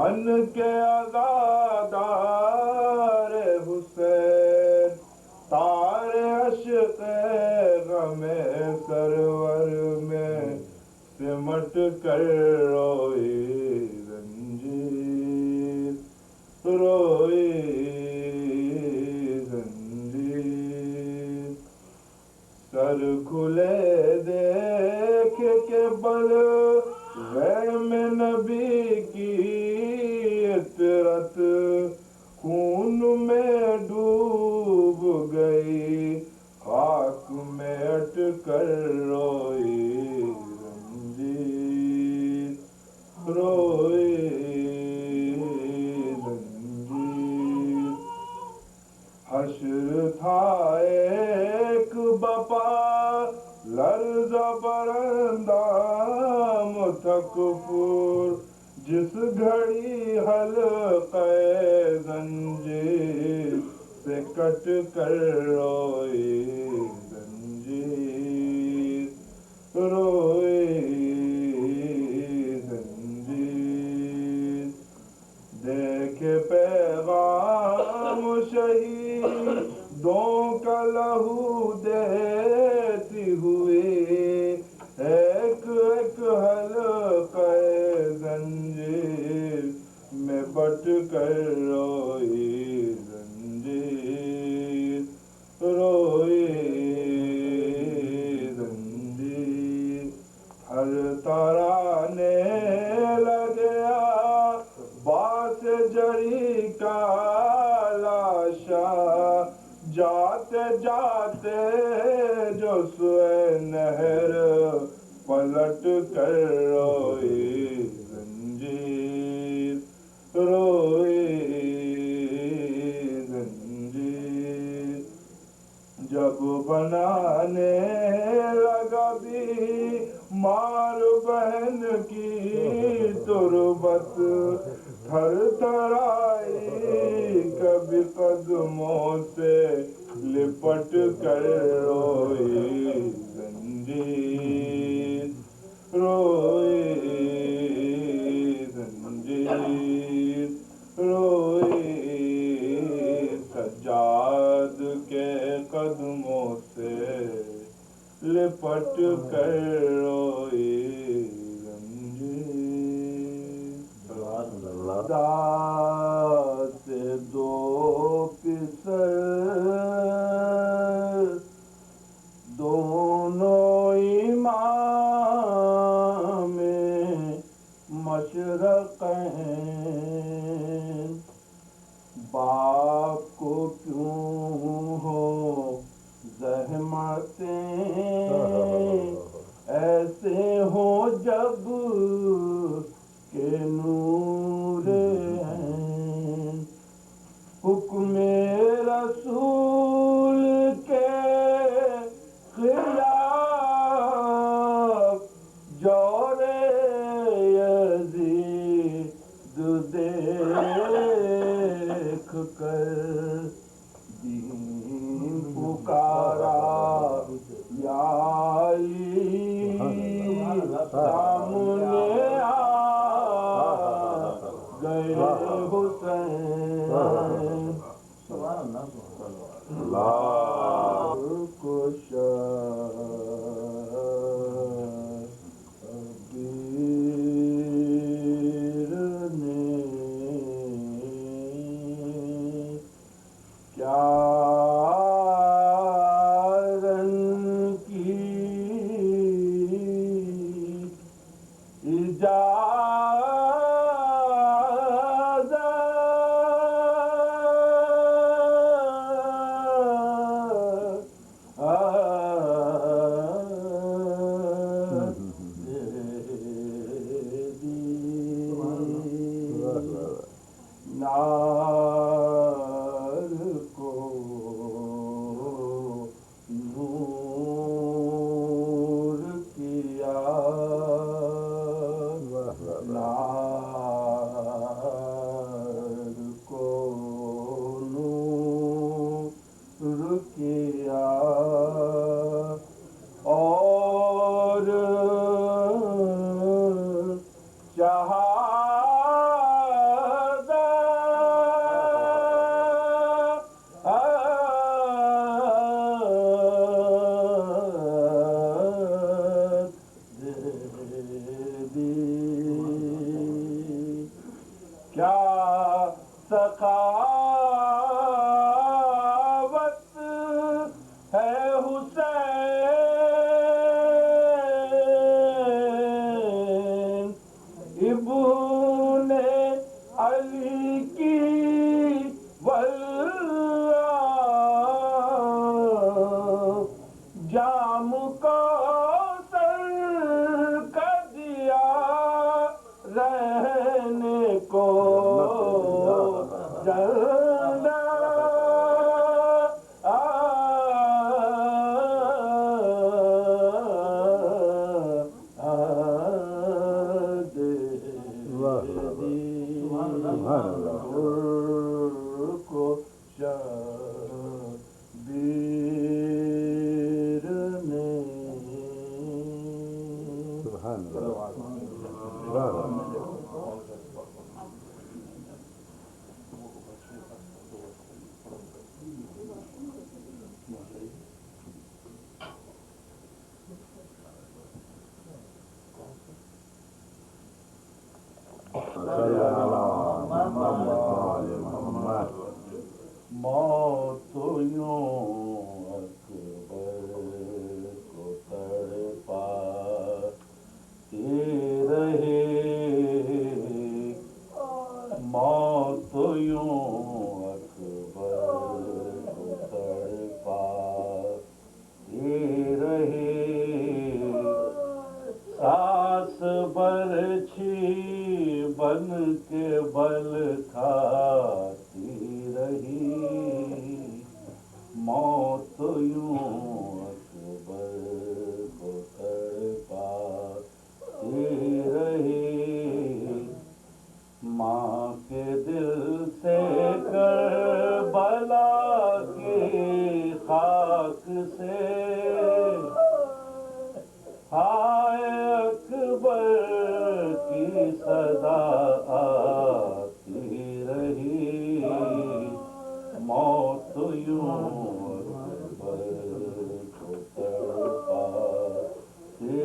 بن کے عزادار حسین تار عشق غم سرور میں سمٹ کر روئی زنجیر روئی زنجیر سر کھلے دیکھ کے بل غیم نبی کی عطرت خون میں ڈوب گئی خاک میں اٹ کر روئی زنجیر روئی زنجیر حشر تھا ایک بپا لرزہ پر اندام تھک پور جس گھڑی حلقہ زنجیر سے کٹ کر روئی زنجیر روئی زنجیر دیکھے پیغام شہیدوں کا لہو دیتی ہوئی ایک ایک حلقہ زنجیر میں بٹ کر روئی زنجیر روئی زنجیر ہر ترانے لگیا باس جری کا لاشا جاتے جاتے جو سوئے نہر پلٹ کر روئی زنجیر روئی زنجیر جب بنانے لگا بھی مار بہن کی تربت تھر تھر آئی کبھی قدموں سے لپٹ کر روئی زنجیر روئی زنجیر روئی سجاد کے قدموں سے لپٹ کر روئی زنجیر خدا سے دو پسر دونوں امام مشرقین باپ کو کیوں ہو زحمتیں ایسے ہو جب کہ نور عین حکم رسول کے خلاف جور یزید دیکھ کر دین پکارا یا علی سامنے آ گئے حسین اللہ کو شبیر نے کیا رن کی نار کو نور کیا نار کو نور کیا اور چاہا سخاوت ہے حسین ابن علی کی واللہ جام کو سر کا دیا رہنے کو جلنا کو شبیر نے سبحان اللہ موت یوں اکبر کو تڑپاتی رہے موت یوں اکبر کو تڑپاتی رہے ساس برچھی بن کے بل کھاتی رہی موت یوں اکبر کو تڑپاتی رہی ماں کے دل سے کربلا کی خاک سے ہائے اکبر کی صدا آتی رہی موت یوں اکبر کو تڑپاتی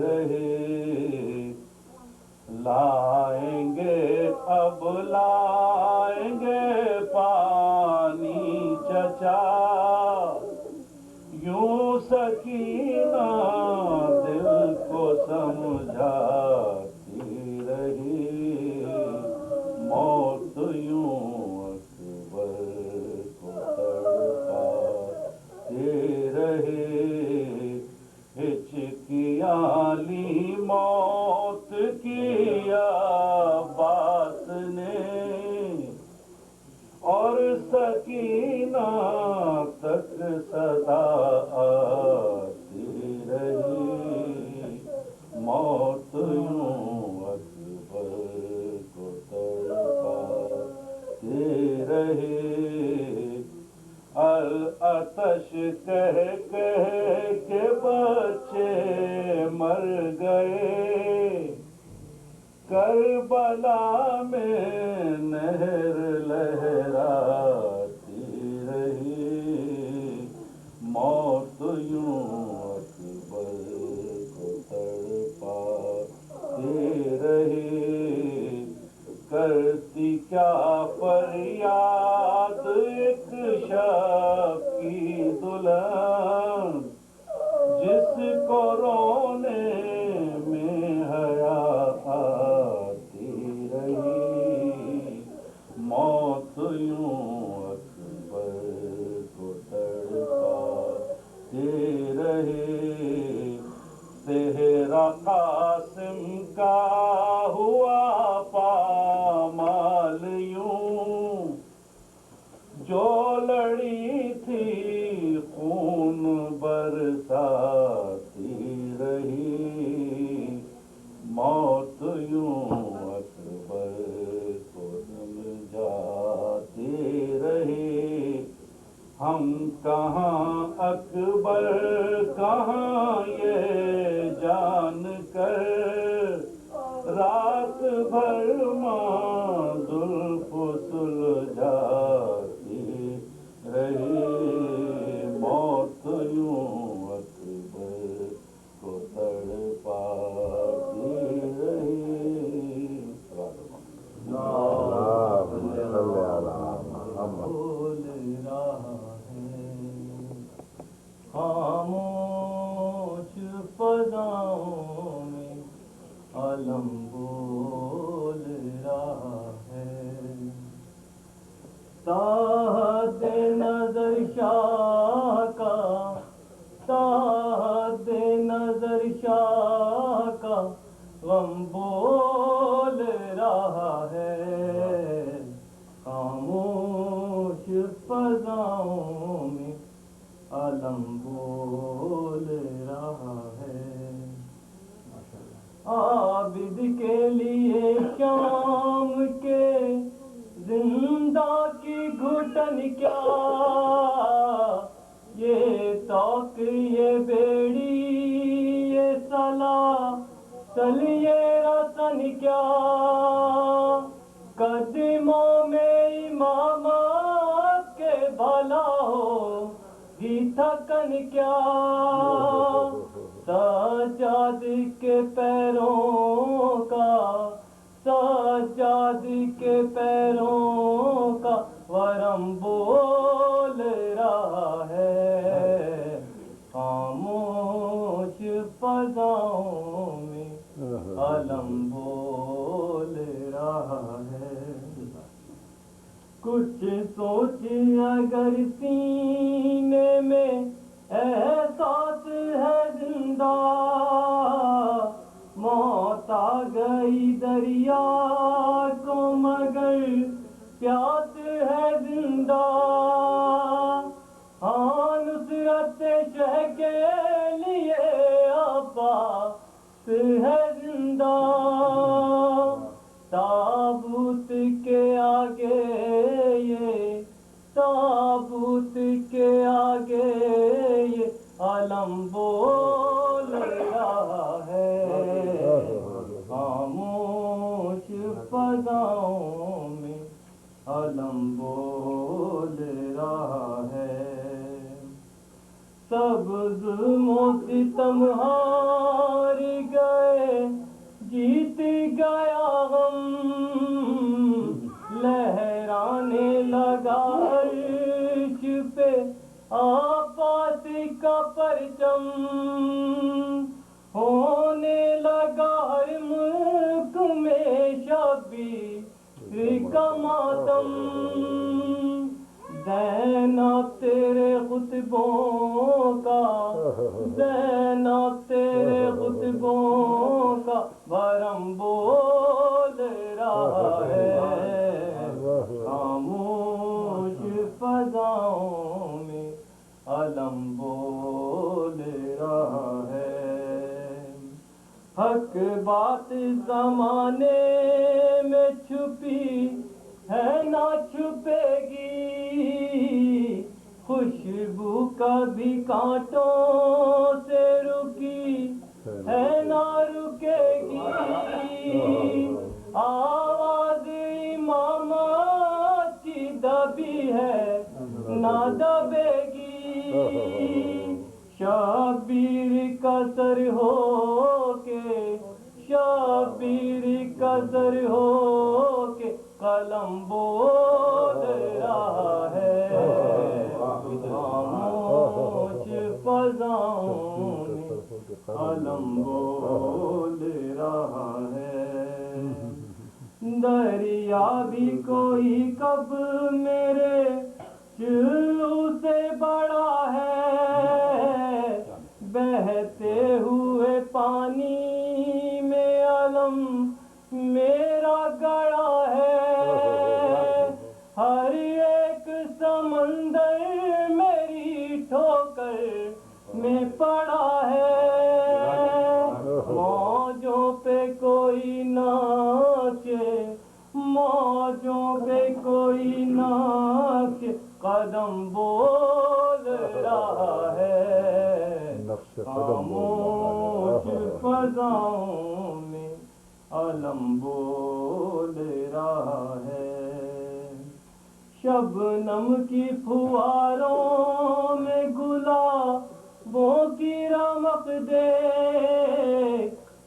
رہی لائیں گے اب لائیں گے پانی چچا یوں سکینہ دل کو سمجھاتی رہی موت یوں اکبر کو تڑپاتی رہی ہچکیاں لی موت کی بات نے اور سکینہ تک صدا آتی رہی موت یوں اکبر کو تڑپاتی رہی العطش کہہ کے بچے مر گئے کربلا میں نہر لہراتی رہی موت یوں اکبر کو تڑپاتی رہی کرتی کیا فریاد ایک شب کی دلہن جس کو رونے میں حیا آتی رہی موت یوں اکبر کو تڑپاتی رہی صحرا قاسم کا ہوا پامال یوں جو لڑی تھی خون برساتی رہی موت یوں اکبر کو سمجھاتی رہی ہم کہاں اکبر کہاں یہ جان کر رات بھر ماں زلف سلجھاتی رہی موت یوں اکبر کو تڑپاتی رہی سکن کیا سجاد کے پیروں کا سجاد کے پیروں کا ورم بول رہا ہے خاموش فضاؤں میں علم بول رہا ہے کچھ سوچ اگر سینے میں احساس ہے زندہ موت آ گئی دریا کو مگر پیاس ہے زندہ ہاں نصرت شہ کے لیے عباس ہے زندہ تابوت کے آگے یہ تابوت کے آگے یہ علم بول رہا ہے خاموش فضاؤں میں علم بول رہا ہے سبز موسم ہار گئے جیت گیا غم لہرانے لگا عرش پہ آفات کا پرچم ہونے لگا ہر ملک میں شبیر کا ماتم زینب تیرے خطبوں کا زینب تیرے خطبوں کا ورم بول رہا ہے خاموش فضاؤں میں علم بول رہا ہے حق بات زمانے میں چھپی ہے نہ چھپے گی خوشبو کبھی کانٹوں سے رکی ہے نہ رکے گی آواز امامت کی دبی ہے نہ دبے گی شبیر کا سر ہو کے شبیر کا سر ہو کے قلم بول رہا ہے خاموش فضاؤں میں قلم بول رہا ہے دریا بھی کوئی کب میرے چلو سے بڑا ہے بہتے ہوئے پانی میں علم میرا گڑا ہے ہر ایک سمندر میری ٹھوکر میں پڑا ہے موجوں پہ کوئی ناچے موجوں پہ کوئی ناچے قدم بول رہا ہے خاموش فضاؤں میں علم بول رہا ہے شبنم کی پھواروں میں گلابوں کی رمق دے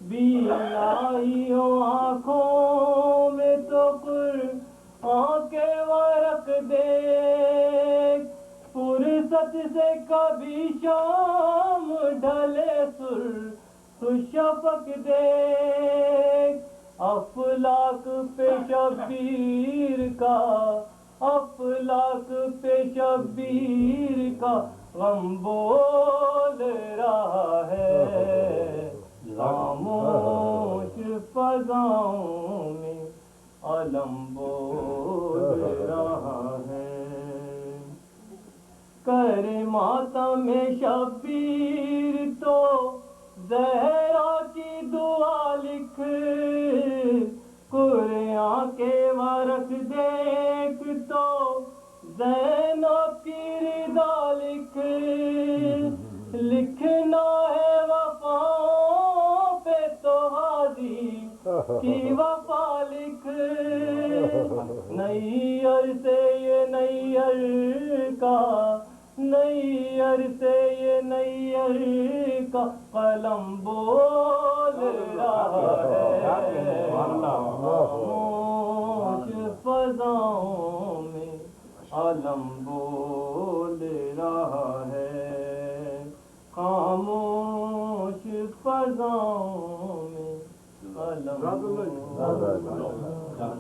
بینائیوں آنکھوں میں تو قرآن کے ورق دے فرصت سے کبھی شام ڈھلے شفق دیکھ افلاک پہ شبیر کا افلاک پہ شبیر کا غم بول رہا ہے خاموش فضاؤں میں علم بول رہا ہے کر ماتم شبیر تو زہرا کی دعا لکھ قرآن کے ورق دیکھ تو زینب کی رضا لکھ لکھنا ہے وفاؤں پہ تو ہادی کی وفا لکھ نئی سے یہ نئی کا نیر سے یہ نیر کا قلم بول رہا ہے، خاموش فضاؤں میں علم بول رہا ہے، خاموش فضاؤں میں علم بول رہا ہے۔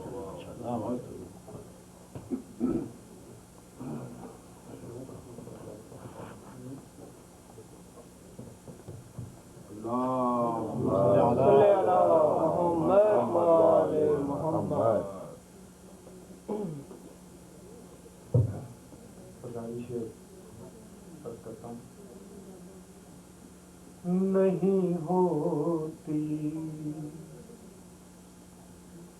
نہیں ہوتی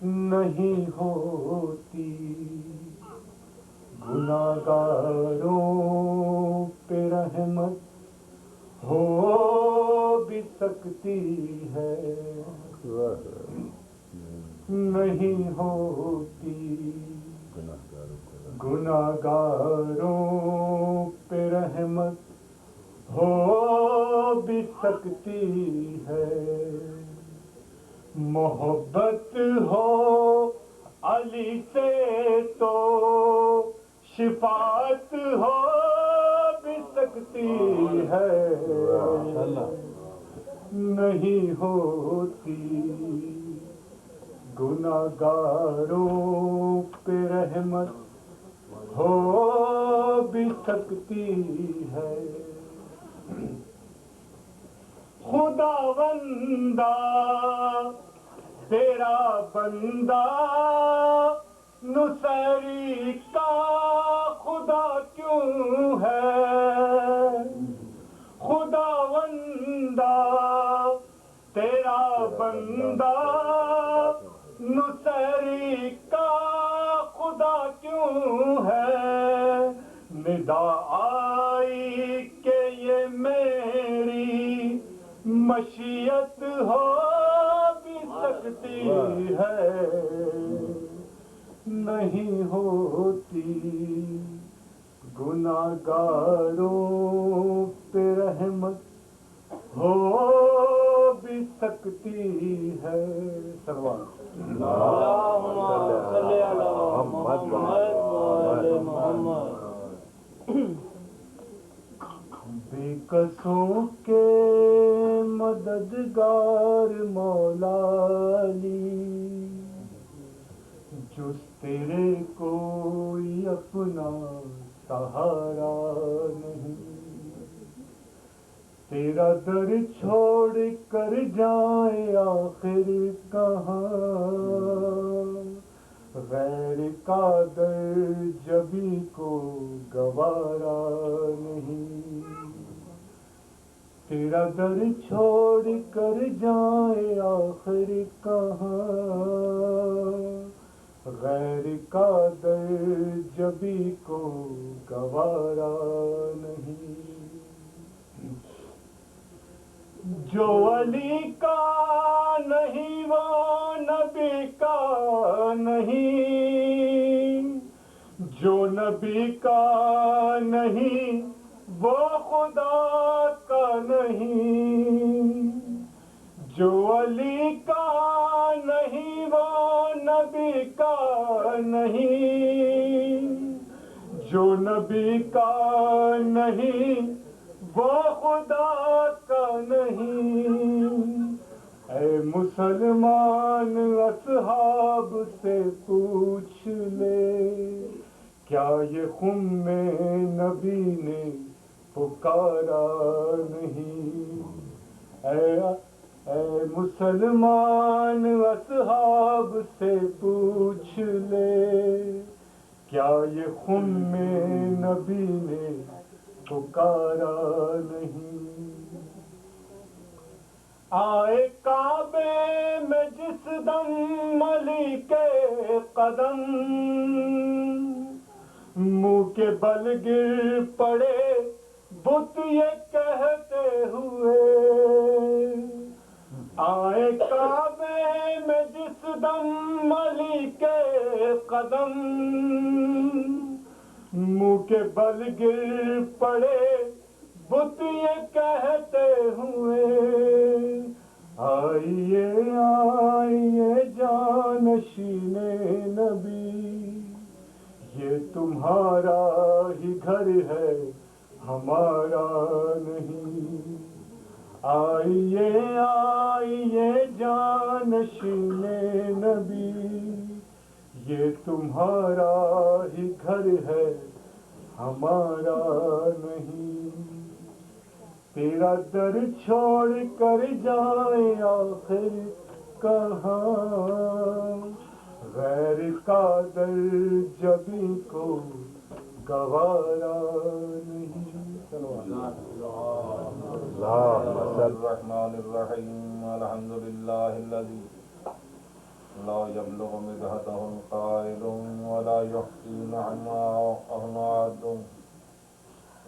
نہیں ہوتی گناہگاروں پہ رحمت، ہو بھی سکتی ہے، نہیں ہوتی گناہگاروں پہ رحمت، ہو بھی سکتی ہے، محبت ہو علی سے تو شفاعت ہو بھی سکتی ہے، نہیں ہوتی گناہگاروں پہ رحمت، ہو بھی سکتی ہے، خداوندہ تیرا بندہ نصیری کا خدا کیوں ہے، خداوندہ تیرا بندہ نصیری کا خدا کیوں ہے، ندا آئی کہ یہ میری مشیت ہو بھی سکتی ہے، نہیں ہوتی گناہگاروں پہ رحمت، ہو بھی سکتی ہے، سروان اللہم صلی علی محمد وآل محمد۔ بے قصوں کے مددگار مولا علی، جز تیرے کوئی اپنا سہارا نہیں، تیرا در چھوڑ کر جائیں آخر کہاں، غیر کا در جبھی کو گوارا نہیں، تیرا در چھوڑ کر جائیں آخر کہاں، غیر کا در جبھی کو گوارا نہیں، جو علی کا نہیں وہ نبی کا نہیں، جو نبی کا نہیں وہ خدا کا نہیں، جو علی کا نہیں وہ نبی کا نہیں، جو نبی کا نہیں وہ خدا کا نہیں، اے مسلمان اصحاب سے پوچھ لے، کیا یہ خم نبی نے پکارا نہیں، اے مسلمان اصحاب سے پوچھ لے، کیا یہ خم نبی نے پکارا نہیں، آئے کعبے میں جس دم علی کے قدم، منہ کے بل گر پڑے بت یہ کہتے ہوئے، آئے کعبے میں جس دم علی کے قدم، منہ کے بل گر پڑے بت یہ کہتے ہوئے آئیے آئیے جانشین نبی، یہ تمہارا ہی گھر ہے ہمارا نہیں۔ آئیے آئیے جانشین نبی، یہ تمہارا ہی گھر ہے ہمارا نہیں۔ تیرا در چھوڑ کر جائیں آخر کہاں، غیر کا در جبھی کو گوارا نہیں۔ الرحمن الرحیم الحمد للہ الذی لا يبلغ مدحته القائل ولا يحصي نعماءه العاد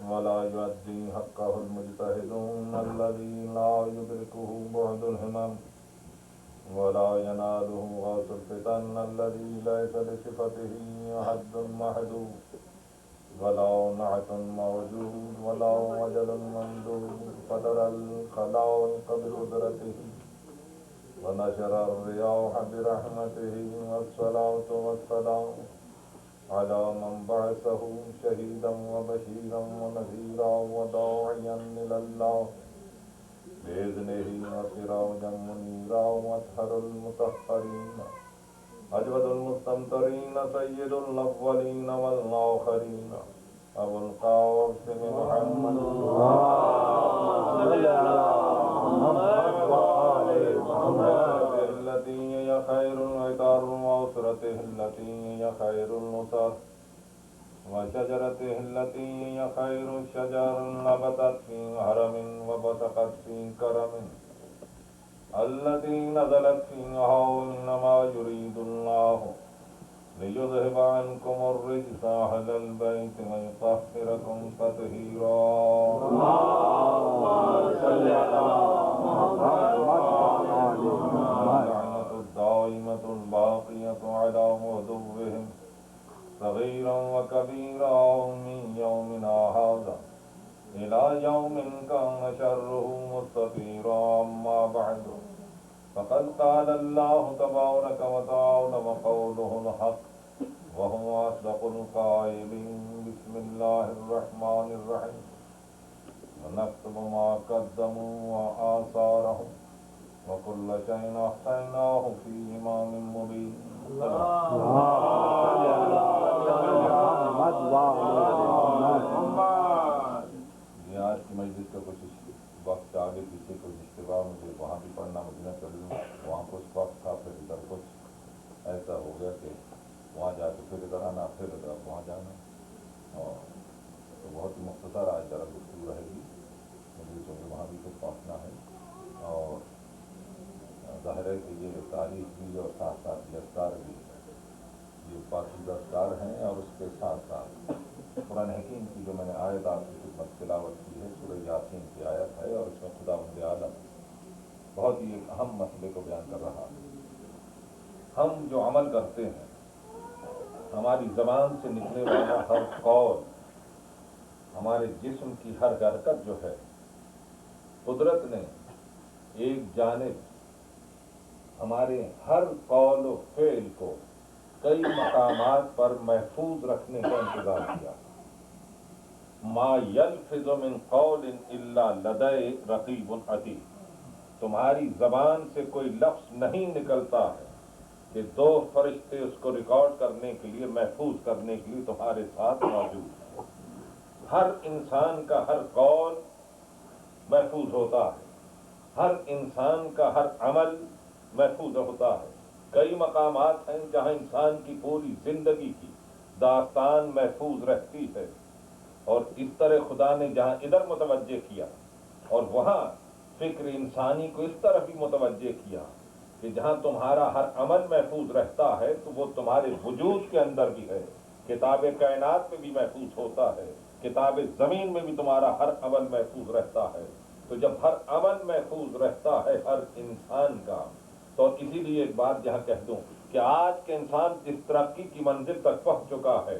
ولا يؤدي حقه المجتهدون الذي لا يدركه بعد الهمم ولا يناله غوث الفتن الذي ليس لصفته حد محدود ولا نعت موجود ولا وجل ممدود فدر الخلائق بقدرته ونشر الرياح برحمته والصلاة والسلام على من بعثه شهيدا وبشيرا ونذيرا وداعيا إلى الله بإذنه وسراجا منيرا وأطهر المطهرين أجود المستمطرين سيد الأولين والآخرين أبو القاسم محمد التي هي خير العطار وأسرته التي هي خير النصر وشجرته التي هي خير الشجر نبتت في هرم وبسقت في كرم التي نزلت فيها إنما يريد الله ليذهب عنكم الرجس أهل البيت ويطهركم تطهيرا اللهم صل على محمد اللعنة الدائمة الباقية على عدوهم صغيرا وكبيرا من يومنا هذا إلى يوم كان شره مستطيرا أما بعد فقد قال الله تبارك وتعالى وقوله الحق وهو أصدق القائلين بسم الله الرحمن الرحيم ونكتب ما قدموا وآثارهم وكل شيء أحصيناه في إمام مبين یہ آج کی مجلس کا کچھ وقت آگے پیچھے کوئی اشتباہ مجھے وہاں بھی پڑھنا مدینہ چلوں وہاں کچھ وقت تھا پھر ادھر کچھ ایسا ہو گیا کہ وہاں جا کے پھر ادھر آنا پھر ادھر وہاں جانا اور تو بہت ہی مختصر آج ذرا گفتگو رہے گی مجھے چونکہ وہاں بھی کچھ پہنچنا ہے اور ظاہر ہے کہ یہ تاریخ بھی اور ساتھ ساتھ یہ اذکار بھی یہ پاکیزہ اذکار ہیں اور اس کے ساتھ ساتھ قرآن حکیم کی جو میں نے آیت آپ کی خدمت تلاوت کی ہے سورہ یاسین کی آیت ہے اور اس میں خداوند عالم بہت ہی ایک اہم مسئلے کو بیان کر رہا ہے۔ ہم جو عمل کرتے ہیں ہماری زبان سے نکلنے والا ہر قول ہمارے جسم کی ہر حرکت جو ہے قدرت نے ایک جانب ہمارے ہر قول و فعل کو کئی مقامات پر محفوظ رکھنے کا انتظام کیا۔ ما یلفظ من قول الا لدی رقیب عتید، تمہاری زبان سے کوئی لفظ نہیں نکلتا ہے کہ دو فرشتے اس کو ریکارڈ کرنے کے لیے محفوظ کرنے کے لیے تمہارے ساتھ موجود ہیں۔ ہر انسان کا ہر قول محفوظ ہوتا ہے، ہر انسان کا ہر عمل محفوظ ہوتا ہے۔ کئی مقامات ہیں جہاں انسان کی پوری زندگی کی داستان محفوظ رہتی ہے، اور اس طرح خدا نے جہاں ادھر متوجہ کیا اور وہاں فکر انسانی کو اس طرح بھی متوجہ کیا کہ جہاں تمہارا ہر عمل محفوظ رہتا ہے تو وہ تمہارے وجود کے اندر بھی ہے، کتاب کائنات میں بھی محفوظ ہوتا ہے، کتاب زمین میں بھی تمہارا ہر عمل محفوظ رہتا ہے۔ تو جب ہر عمل محفوظ رہتا ہے ہر انسان کا، تو اسی لیے ایک بات یہاں کہہ دوں کہ آج کے انسان جس ترقی کی منزل تک پہنچ چکا ہے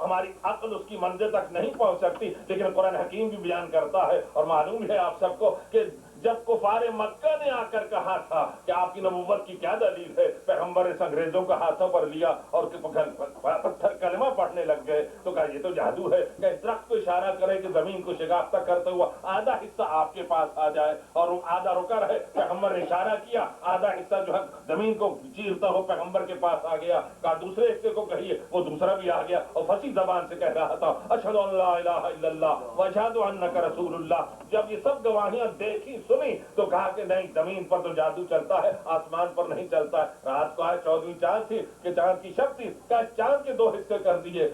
ہماری عقل اس کی منزل تک نہیں پہنچ سکتی، لیکن قرآن حکیم بھی بیان کرتا ہے اور معلوم ہے آپ سب کو کہ جب کفار مکہ نے آ کر کہا تھا کہ آپ کی نبوت کی کیا دلیل ہے، پیغمبر اس انگریزوں کا ہاتھوں پر لیا اور پتھر کلمہ پڑھنے لگ گئے تو کہا یہ تو جادو ہے کہ درخت کو اشارہ کرے کہ زمین کو شگافتہ کرتے ہوا آدھا حصہ آپ کے پاس آ جائے اور وہ آدھا رکا رہے، پیغمبر نے اشارہ کیا آدھا حصہ جو ہے زمین کو چیرتا ہو پیغمبر کے پاس آ گیا، کہا دوسرے حصے کو کہیے، وہ دوسرا بھی آ گیا اور فصیح زبان سے کہہ رہا تھا اشہد ان لا الہ الا اللہ واشہد انک رسول اللہ۔ جب یہ سب گواہیاں دیکھی سنی تو کہا کہ نہیں، زمین پر تو جادو چلتا ہے، آسمان پر نہیں چلتا ہے۔ رات کو آج 14ویں چاند تھی کہ چاند کی شب تھی، کہ چاند کے 2 حصے کر دیے،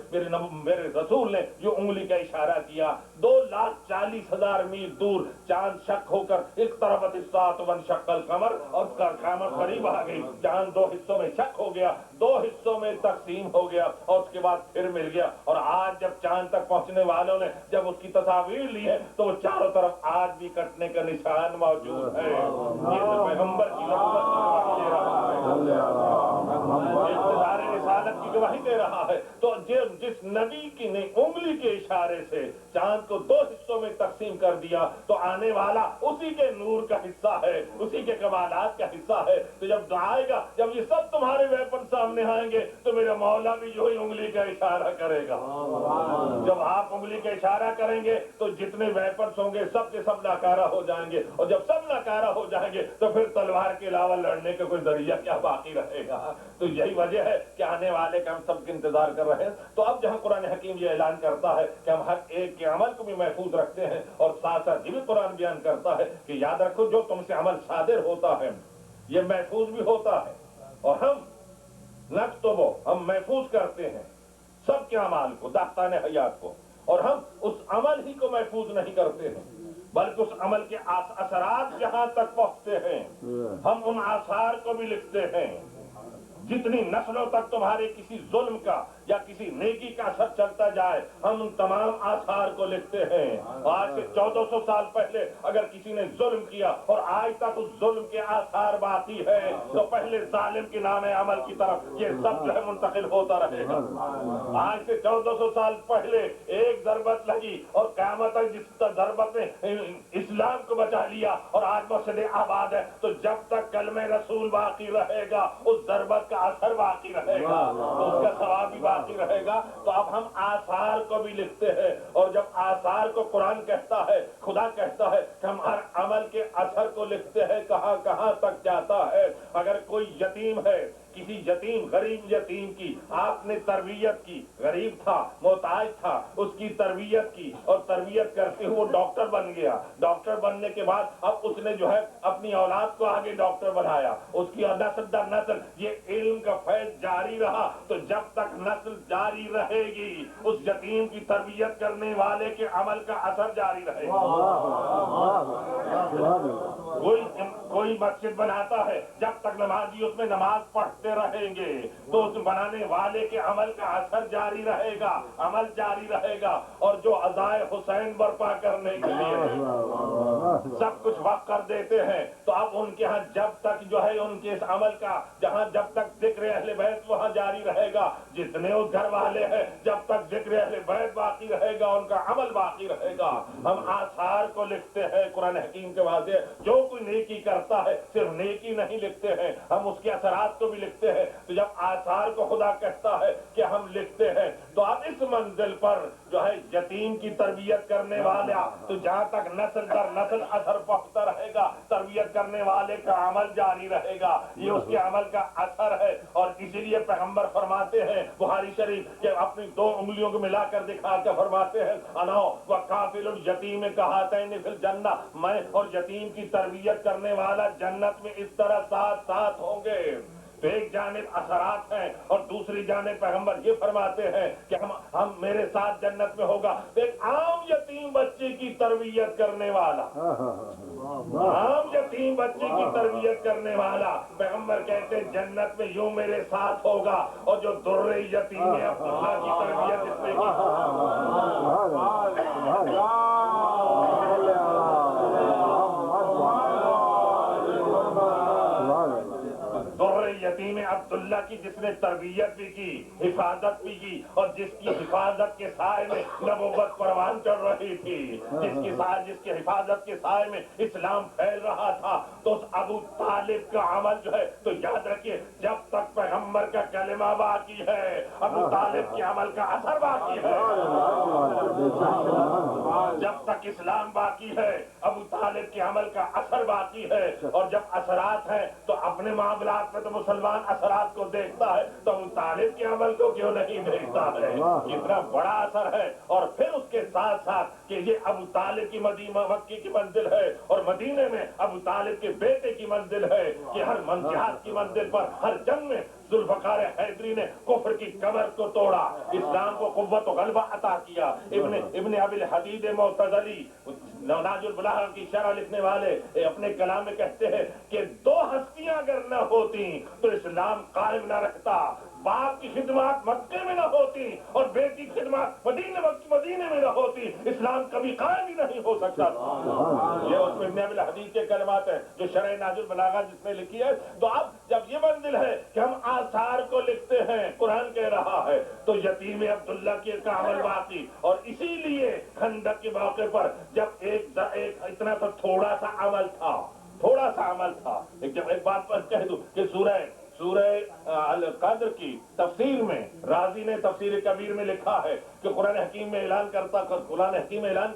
میرے رسول نے جو انگلی کا اشارہ کیا 2,40,000 میل دور چاند شک ہو کر اقتربت الساعۃ وانشق القمر، اور قیامت قریب آ گئی، چاند 2 حصوں میں شک ہو گیا، 2 حصوں میں تقسیم ہو گیا اور اس کے بعد پھر مل گیا۔ اور آج جب چاند تک پہنچنے والوں نے جب اس کی تصاویر لی ہے تو چاروں طرف آج بھی کٹنے کا نشان موجود ہے۔ یہ تو پیغمبر کی نبوت کی گواہی دے رہا ہے، اقتدار رسالت کی گواہی دے رہا ہے۔ تو جس نبی کی نے انگلی کے اشارے سے چاند کو 2 حصوں میں تقسیم کر دیا تو آنے والا اسی کے نور کا حصہ ہے، اسی کے کمالات کا حصہ ہے۔ تو جب آئے گا، جب یہ سب تمہارے ویپن سامنے آئیں گے تو میرا مولا بھی جو ہی انگلی کا اشارہ کرے گا۔ جب آپ انگلی کا اشارہ کریں گے تو جتنے ویپنس ہوں گے سب کے سب ناکارہ ہو جائیں گے، اور جب سب ناکارہ ہو جائیں گے تو پھر تلوار کے علاوہ لڑنے کا کوئی ذریعہ کیا باقی رہے گا؟ تو یہی وجہ ہے کہ آنے والے کا ہم سب کے انتظار کر رہے ہیں۔ تو اب جہاں قرآن حکیم یہ اعلان کرتا ہے کہ ہم ہر ایک کے عمل کو بھی محفوظ رکھتے ہیں، اور ساتھ ساتھ یہ بھی قرآن بیان کرتا ہے کہ یاد رکھو جو تم سے عمل صادر ہوتا ہے یہ محفوظ بھی ہوتا ہے، اور ہم نکتبو ہم محفوظ کرتے ہیں سب کے اعمال کو، داستان حیات کو، اور ہم اس عمل ہی کو محفوظ نہیں کرتے ہیں بلکہ اس عمل کے اثرات جہاں تک پہنچتے ہیں ہم ان آثار کو بھی لکھتے ہیں۔ جتنی نسلوں تک تمہارے کسی ظلم کا یا کسی نیکی کا اثر چلتا جائے ہم ان تمام آثار کو لکھتے ہیں۔ آج سے 1400 سال پہلے اگر کسی نے ظلم کیا اور آج تک اس ظلم کے آثار باقی ہے تو پہلے ظالم کے نام عمل کی طرف یہ سب جو ہے منتقل ہوتا رہے گا۔ آج سے 1400 سال پہلے ایک ضربت لگی اور قیامت تک جس ضربت نے اسلام کو بچا لیا اور آج مسجد آباد ہے، تو جب تک کلمہ رسول باقی رہے گا اس ضربت کا اثر باقی رہے گا، تو اس کا ثواب بھی باقی رہے گا۔ تو اب ہم آثار کو بھی لکھتے ہیں، اور جب آثار کو قرآن کہتا ہے، خدا کہتا ہے کہ ہم ہر عمل کے اثر کو لکھتے ہیں کہاں کہاں تک جاتا ہے۔ اگر کوئی یتیم ہے، کسی یتیم غریب یتیم کی آپ نے تربیت کی، غریب تھا محتاج تھا، اس کی تربیت کی اور تربیت کرتے ہوئے وہ ڈاکٹر بن گیا، ڈاکٹر بننے کے بعد اب اس نے جو ہے اپنی اولاد کو آگے ڈاکٹر بنایا، اس کی نسل در نسل یہ علم کا فیض جاری رہا، تو جب تک نسل جاری رہے گی اس یتیم کی تربیت کرنے والے کے عمل کا اثر جاری رہے گا۔ کوئی مسجد بناتا ہے، جب تک نمازی اس میں نماز پڑھتے رہیں گے تو اس بنانے والے کے عمل کا اثر جاری رہے گا، عمل جاری رہے گا۔ اور جو عزائے حسین برپا کرنے کے لیے سب کچھ وقف کر دیتے ہیں تو اب ان کے ہاں جب تک جو ہے ان کے اس عمل کا جہاں جب تک ذکر اہل بیت وہاں جاری رہے گا، جتنے اس گھر والے ہیں جب تک ذکر اہل بیت باقی رہے گا ان کا عمل باقی رہے گا۔ ہم آثار کو لکھتے ہیں قرآن حکیم کے واضح، جو کوئی نیکی کرتا ہے صرف نیکی نہیں لکھتے ہیں، ہم اس کے اثرات کو بھی لکھتے ہیں۔ تو جب آثار کو خدا کہتا ہے کہ ہم لکھتے ہیں تو اب اس منزل پر جو ہے یتیم کی تربیت کرنے والا، تو جہاں تک نسل در نسل اثر پہنچتا رہے گا تربیت کرنے والے کا عمل جاری رہے گا، یہ اس کے عمل کا اثر ہے۔ اور اسی لیے پیغمبر فرماتے ہیں بخاری شریف کہ اپنی 2 انگلیوں کو ملا کر دکھا کر فرماتے ہیں انا وکافل الیتیم کہاتین فی الجنہ، میں اور یتیم کی تربیت کرنے والا جنت میں اس طرح ساتھ ساتھ ہوں گے۔ تو ایک جانب اثرات ہیں اور دوسری جانب پیغمبر یہ فرماتے ہیں کہ ہم میرے ساتھ جنت میں ہوگا۔ ایک عام یتیم بچے کی تربیت کرنے والا، عام یتیم بچے کی تربیت کرنے والا پیغمبر کہتے ہیں جنت میں یوں میرے ساتھ ہوگا، اور جو در یتیم ہے عبداللہ کی تربیت اس نے کی۔ در یتیم عبداللہ کی جس نے تربیت بھی کی، حفاظت بھی کی، اور جس کی حفاظت کے سائے میں نبوت پروان چڑھ رہی تھی، جس کی حفاظت کے سائے میں اسلام پھیل رہا تھا، تو اس ابو طالب کا عمل جو ہے، تو یاد رکھیے جب تک پیغمبر کا کلمہ باقی ہے ابو طالب کے عمل کا اثر باقی ہے، جب تک اسلام باقی ہے ابو طالب کے عمل کا اثر باقی ہے، اور جب اثرات ہیں تو اپنے معاملات میں تو مسلمان اثرات کو دیکھتا ہے، تو ابو طالب کے عمل کو کیوں نہیں دیکھتا ہے؟ اتنا بڑا اثر ہے۔ اور پھر اس کے ساتھ ساتھ کہ یہ ابو طالب کی مکی کی منزل ہے، اور مدینے میں ابو طالب کے بیٹے کی منزل ہے، کہ ہر جہاد کی منزل پر، ہر جنگ میں ذوالفقار حیدری نے کفر کی کمر کو توڑا، اسلام کو قوت و غلبہ عطا کیا۔ ابن ابی الحدید معتزلی ناج البلاغہ کی شرح لکھنے والے اپنے کلام میں کہتے ہیں کہ دو ہستیاں اگر نہ ہوتی تو اسلام قائم نہ رہتا، باپ کی خدمات مکے میں نہ ہوتی اور بیٹی کی خدمات مدینے میں نہ ہوتی، اسلام کبھی قائم ہی نہیں ہو سکتا۔ یہ اس میں ابن ابی الحدید کے کلمات ہیں جو شرح ناج البلاغہ جس نے لکھی ہے۔ تو اب جب یہ منزل ہے کہ ہم آثار کو لکھتے ہیں، قرآن کہہ رہا ہے، تو یتیم عبداللہ کی کا عمل باقی، اور اسی لیے خندق کے موقع پر جب ایک اتنا تو تھوڑا سا عمل تھا، ایک بات پر کہہ دوں کہ سورہ القدر کی تفسیر میں رازی نے تفسیر کبیر میں لکھا ہے کہ قرآن حکیم میں اعلان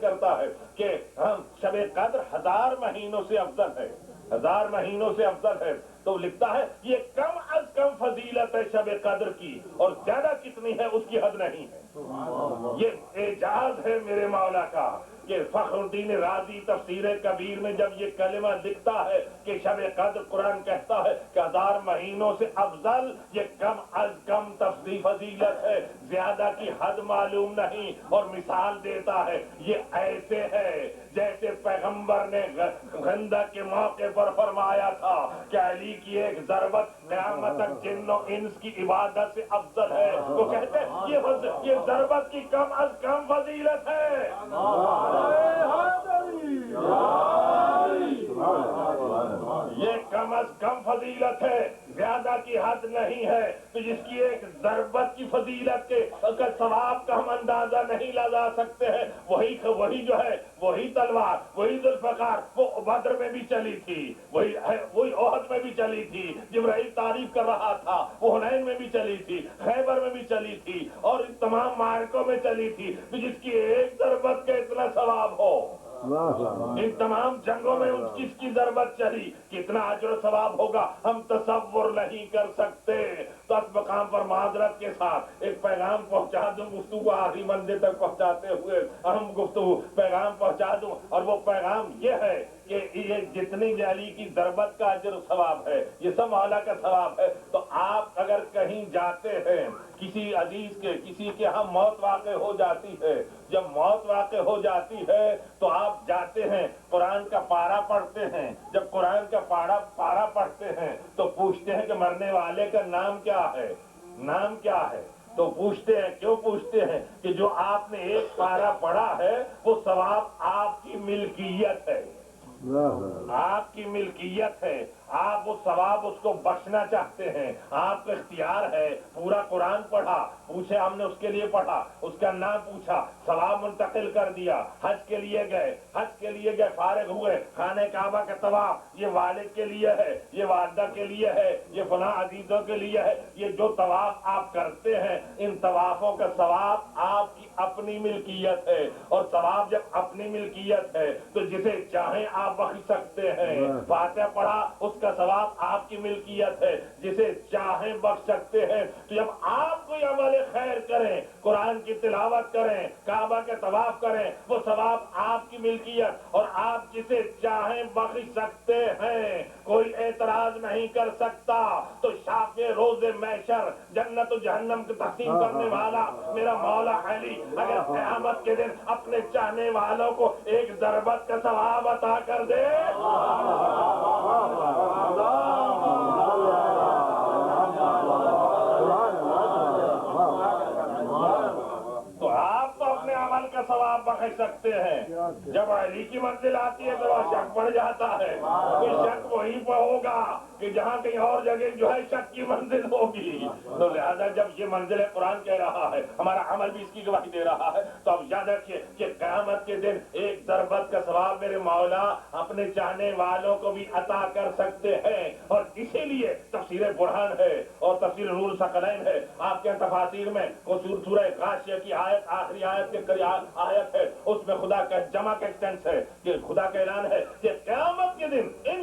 کرتا ہے کہ ہم شب قدر 1000 مہینوں سے افضل ہے، 1000 مہینوں سے افضل ہے۔ تو لکھتا ہے یہ کم از کم فضیلت ہے شب قدر کی، اور زیادہ کتنی ہے اس کی حد نہیں ہے۔ یہ اعجاز ہے میرے مولا کا کہ فخر الدین رازی تفسیر کبیر میں جب یہ کلمہ لکھتا ہے کہ شب قدر قرآن کہتا ہے کہ 1000 مہینوں سے افضل، یہ کم از کم فضیلت ہے، زیادہ کی حد معلوم نہیں، اور مثال دیتا ہے یہ ایسے ہے جیسے پیغمبر نے خندق کے موقع پر فرمایا تھا کہ علی کی ایک ضربت قیامت تک جن و انس کی عبادت سے افضل ہے۔ وہ کہتے ہیں یہ ضربت کی کم از کم فضیلت ہے۔ یہ کم از کم فضیلت ہے، زیادہ کی حد نہیں ہے۔ تو جس کی ایک ضربت کی فضیلت کے ثواب کا ہم اندازہ نہیں لگا سکتے ہیں، وہی جو ہے، وہی تلوار، وہی ذوالفقار، وہ بدر میں بھی چلی تھی، وہی احد میں بھی چلی تھی، جبرائیل تعریف کر رہا تھا، وہ حنین میں بھی چلی تھی، خیبر میں بھی چلی تھی، اور ان تمام معرکوں میں چلی تھی۔ تو جس کی ایک ضربت کا اتنا ثواب ہو، ان تمام جنگوں میں اس کی ضربت چلی، کتنا اجر و ثواب ہوگا ہم تصور نہیں کر سکتے۔ تو اس مقام پر معذرت کے ساتھ ایک پیغام پہنچا دوں، گفتگو آخری منزل تک پہنچاتے ہوئے اہم گفتگو پیغام پہنچا دوں، اور وہ پیغام یہ ہے کہ یہ جتنی علی کی ضربت کا اجر و ثواب ہے، یہ سب مولا کا ثواب ہے۔ تو آپ اگر کہیں جاتے ہیں، کسی عزیز کے، کسی کے ہم موت واقع ہو جاتی ہے، جب موت واقع ہو جاتی ہے تو آپ جاتے ہیں، قرآن کا پارا پڑھتے ہیں، جب قرآن کا پارا پڑھتے ہیں تو پوچھتے ہیں کہ مرنے والے کا نام کیا ہے، نام کیا ہے؟ تو پوچھتے ہیں، کیوں پوچھتے ہیں؟ کہ جو آپ نے ایک پارا پڑھا ہے وہ ثواب آپ کی ملکیت ہے، آپ کی ملکیت ہے، آپ وہ ثواب اس کو بخشنا چاہتے ہیں، آپ کا اختیار ہے۔ پورا قرآن پڑھا، پوچھے ہم نے اس کے لیے پڑھا، اس کا نام پوچھا، ثواب منتقل کر دیا، حج کے لیے گئے، فارغ ہوئے، خانہ کعبہ کا طواف، یہ والد کے لیے ہے، یہ والدہ کے لیے ہے، یہ فلاں عزیزوں کے لیے ہے، یہ جو طواف آپ کرتے ہیں ان طوافوں کا ثواب آپ کی اپنی ملکیت ہے، اور ثواب جب اپنی ملکیت ہے تو جسے چاہیں آپ بخش سکتے ہیں۔ فاتحہ پڑھا، اس کا ثواب آپ کی ملکیت ہے، جسے چاہیں بخش سکتے ہیں۔ تو جب آپ کوئی عمل خیر کریں، قرآن کی تلاوت کریں، کعبہ کا طواف کریں، وہ ثواب آپ کی ملکیت، اور آپ جسے چاہیں بخش سکتے ہیں، کوئی اعتراض نہیں کر سکتا۔ تو شافع روز محشر، جنت و جہنم کو تقسیم کرنے والا میرا مولا علی اگر قیامت کے دن اپنے چاہنے والوں کو ایک ضربت کا ثواب عطا کر دے، تو آپ تو اپنے عمل کا ثواب بخش سکتے ہیں۔ جب علی کی منزل آتی ہے تو وہ شک پڑ جاتا ہے، کوئی شک وہیں پر ہوگا کہ جہاں کہیں اور جگہ جو ہے شک کی منزل ہوگی، تو لہذا جب یہ منزل قرآن کہہ رہا ہے، ہمارا عمل بھی اس کی گواہی دے رہا ہے، تو اب یاد رکھیے کہ قیامت کے دن ایک ضربت کا ثواب میرے مولا اپنے چاہنے والوں کو بھی عطا کر سکتے ہیں، اور اسی لیے تفسیر برہان ہے اور تفسیر نور ثقلین ہے، آپ کے تفاسیر میں سورہ غاشیہ کی آیت، آخری آیت کے قریب آیت ہے، اس میں خدا کا جمع کا ایکسٹینس ہے کہ خدا کا اعلان ہے کہ قیامت کے دن ان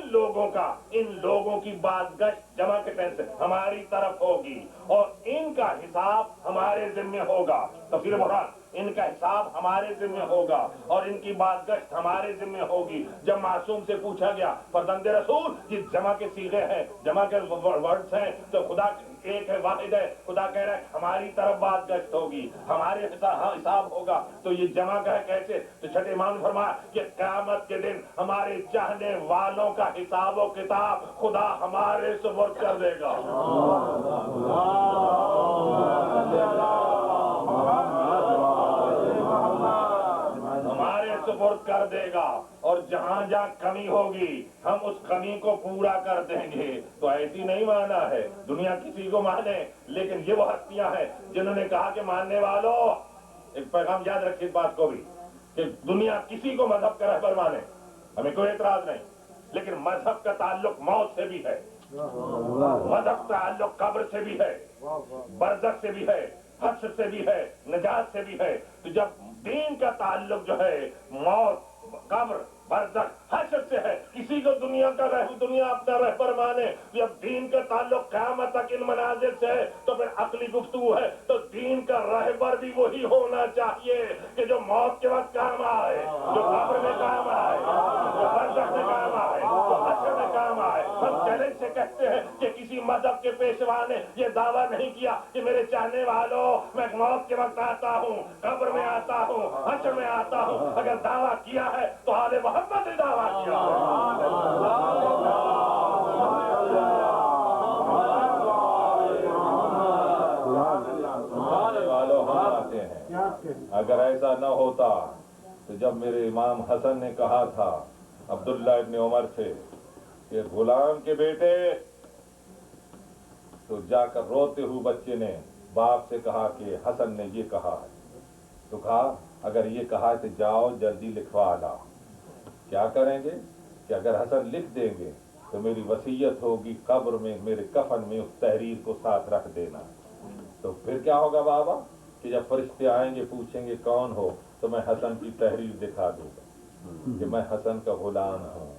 لوگوں کی بازگشت جمع کے ٹینس ہماری طرف ہوگی اور ان کا حساب ہمارے ذمہ ہوگا۔ تفسیر برہان، ان کا حساب ہمارے ذمہ ہوگا اور ان کی بازگشت ہمارے ذمہ ہوگی۔ جب معصوم سے پوچھا گیا فرزند رسول یہ جمع کے صیغے ہیں، جمع کے ورڈز ہیں، تو خدا ایک ہے، واحد ہے، خدا کہہ رہا ہے ہماری طرف بازگشت ہوگی، ہمارے حساب ہوگا، تو یہ جمع کا ہے کیسے؟ تو چھٹے امام نے فرمایا کہ قیامت کے دن ہمارے چاہنے والوں کا حساب و کتاب خدا ہمارے سپرد کر دے گا۔ ہمارے سپرد کر دے گا، اور جہاں جہاں کمی ہوگی ہم اس کمی کو پورا کر دیں گے۔ تو ایسی نہیں مانا ہے دنیا کسی کو مانے، لیکن یہ وہ ہستیاں ہیں جنہوں نے کہا کہ ماننے والوں، ایک پیغام یاد رکھیے اس بات کو بھی کہ دنیا کسی کو مذہب کا رہبر مانے، ہمیں کوئی اعتراض نہیں، لیکن مذہب کا تعلق موت سے بھی ہے، مذہب کا تعلق قبر سے بھی ہے، برزخ سے بھی ہے، حشر سے بھی ہے، نجات سے بھی ہے۔ تو جب دین کا تعلق جو ہے موت، قبر، برزخ، حشر سے ہے، کسی کو دنیا اپنا رہبر مانے، جب دین کا تعلق قیامت تک ان منازل سے ہے تو پھر عقلی گفتگو ہے، تو دین کا رہبر بھی وہی ہونا چاہیے کہ جو موت کے وقت کام آئے، جو قبر میں کام آئے، جو برزخ میں کام آئے، جو حشر میں کام آئے۔ ہم چیلنج سے کہتے ہیں کہ کسی مذہب کے پیشوا نے یہ دعویٰ نہیں کیا کہ میرے چاہنے والوں میں موت کے وقت آتا ہوں، قبر میں آتا ہوں، حشر میں آتا ہوں۔ اگر دعویٰ کیا ہے تو آل محمد نے دعویٰ کیا ہے۔ اگر ایسا نہ ہوتا تو جب میرے امام حسن نے کہا تھا عبداللہ ابن عمر سے کہ غلام کے بیٹے، تو جا کر روتے ہوئے بچے نے باپ سے کہا کہ حسن نے یہ کہا ہے، تو کہا اگر یہ کہا تو جاؤ جلدی لکھوا لا۔ کیا کریں گے کہ اگر حسن لکھ دیں گے تو میری وصیت ہوگی قبر میں میرے کفن میں اس تحریر کو ساتھ رکھ دینا۔ تو پھر کیا ہوگا بابا کہ جب فرشتے آئیں گے پوچھیں گے کون ہو، تو میں حسن کی تحریر دکھا دوں گا کہ میں حسن کا غلام ہوں۔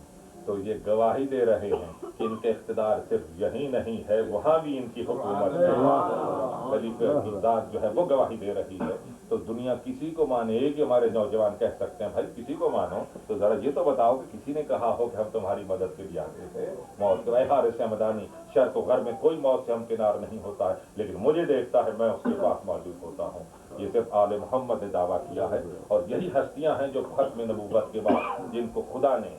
تو یہ گواہی دے رہے ہیں کہ ان کے اقتدار صرف یہی نہیں ہے، وہاں بھی ان کی حکومت ہے، خلیفہ کی ذات جو ہے وہ گواہی دے رہی ہے۔ تو دنیا کسی کو مانے کہ ہمارے نوجوان کہہ سکتے ہیں بھائی کسی کو مانو، تو ذرا یہ تو بتاؤ کہ کسی نے کہا ہو کہ ہم تمہاری مدد کے لیے آتے تھے۔ موت کے حارث حمدانی، شرق و غرب میں کوئی موت سے ہمکنار نہیں ہوتا ہے، لیکن مجھے دیکھتا ہے میں اس کے پاس موجود ہوتا ہوں۔ یہ صرف آل محمد نے دعویٰ کیا ہے، اور یہی ہستیاں ہیں جو ختم نبوت کے بعد جن کو خدا نے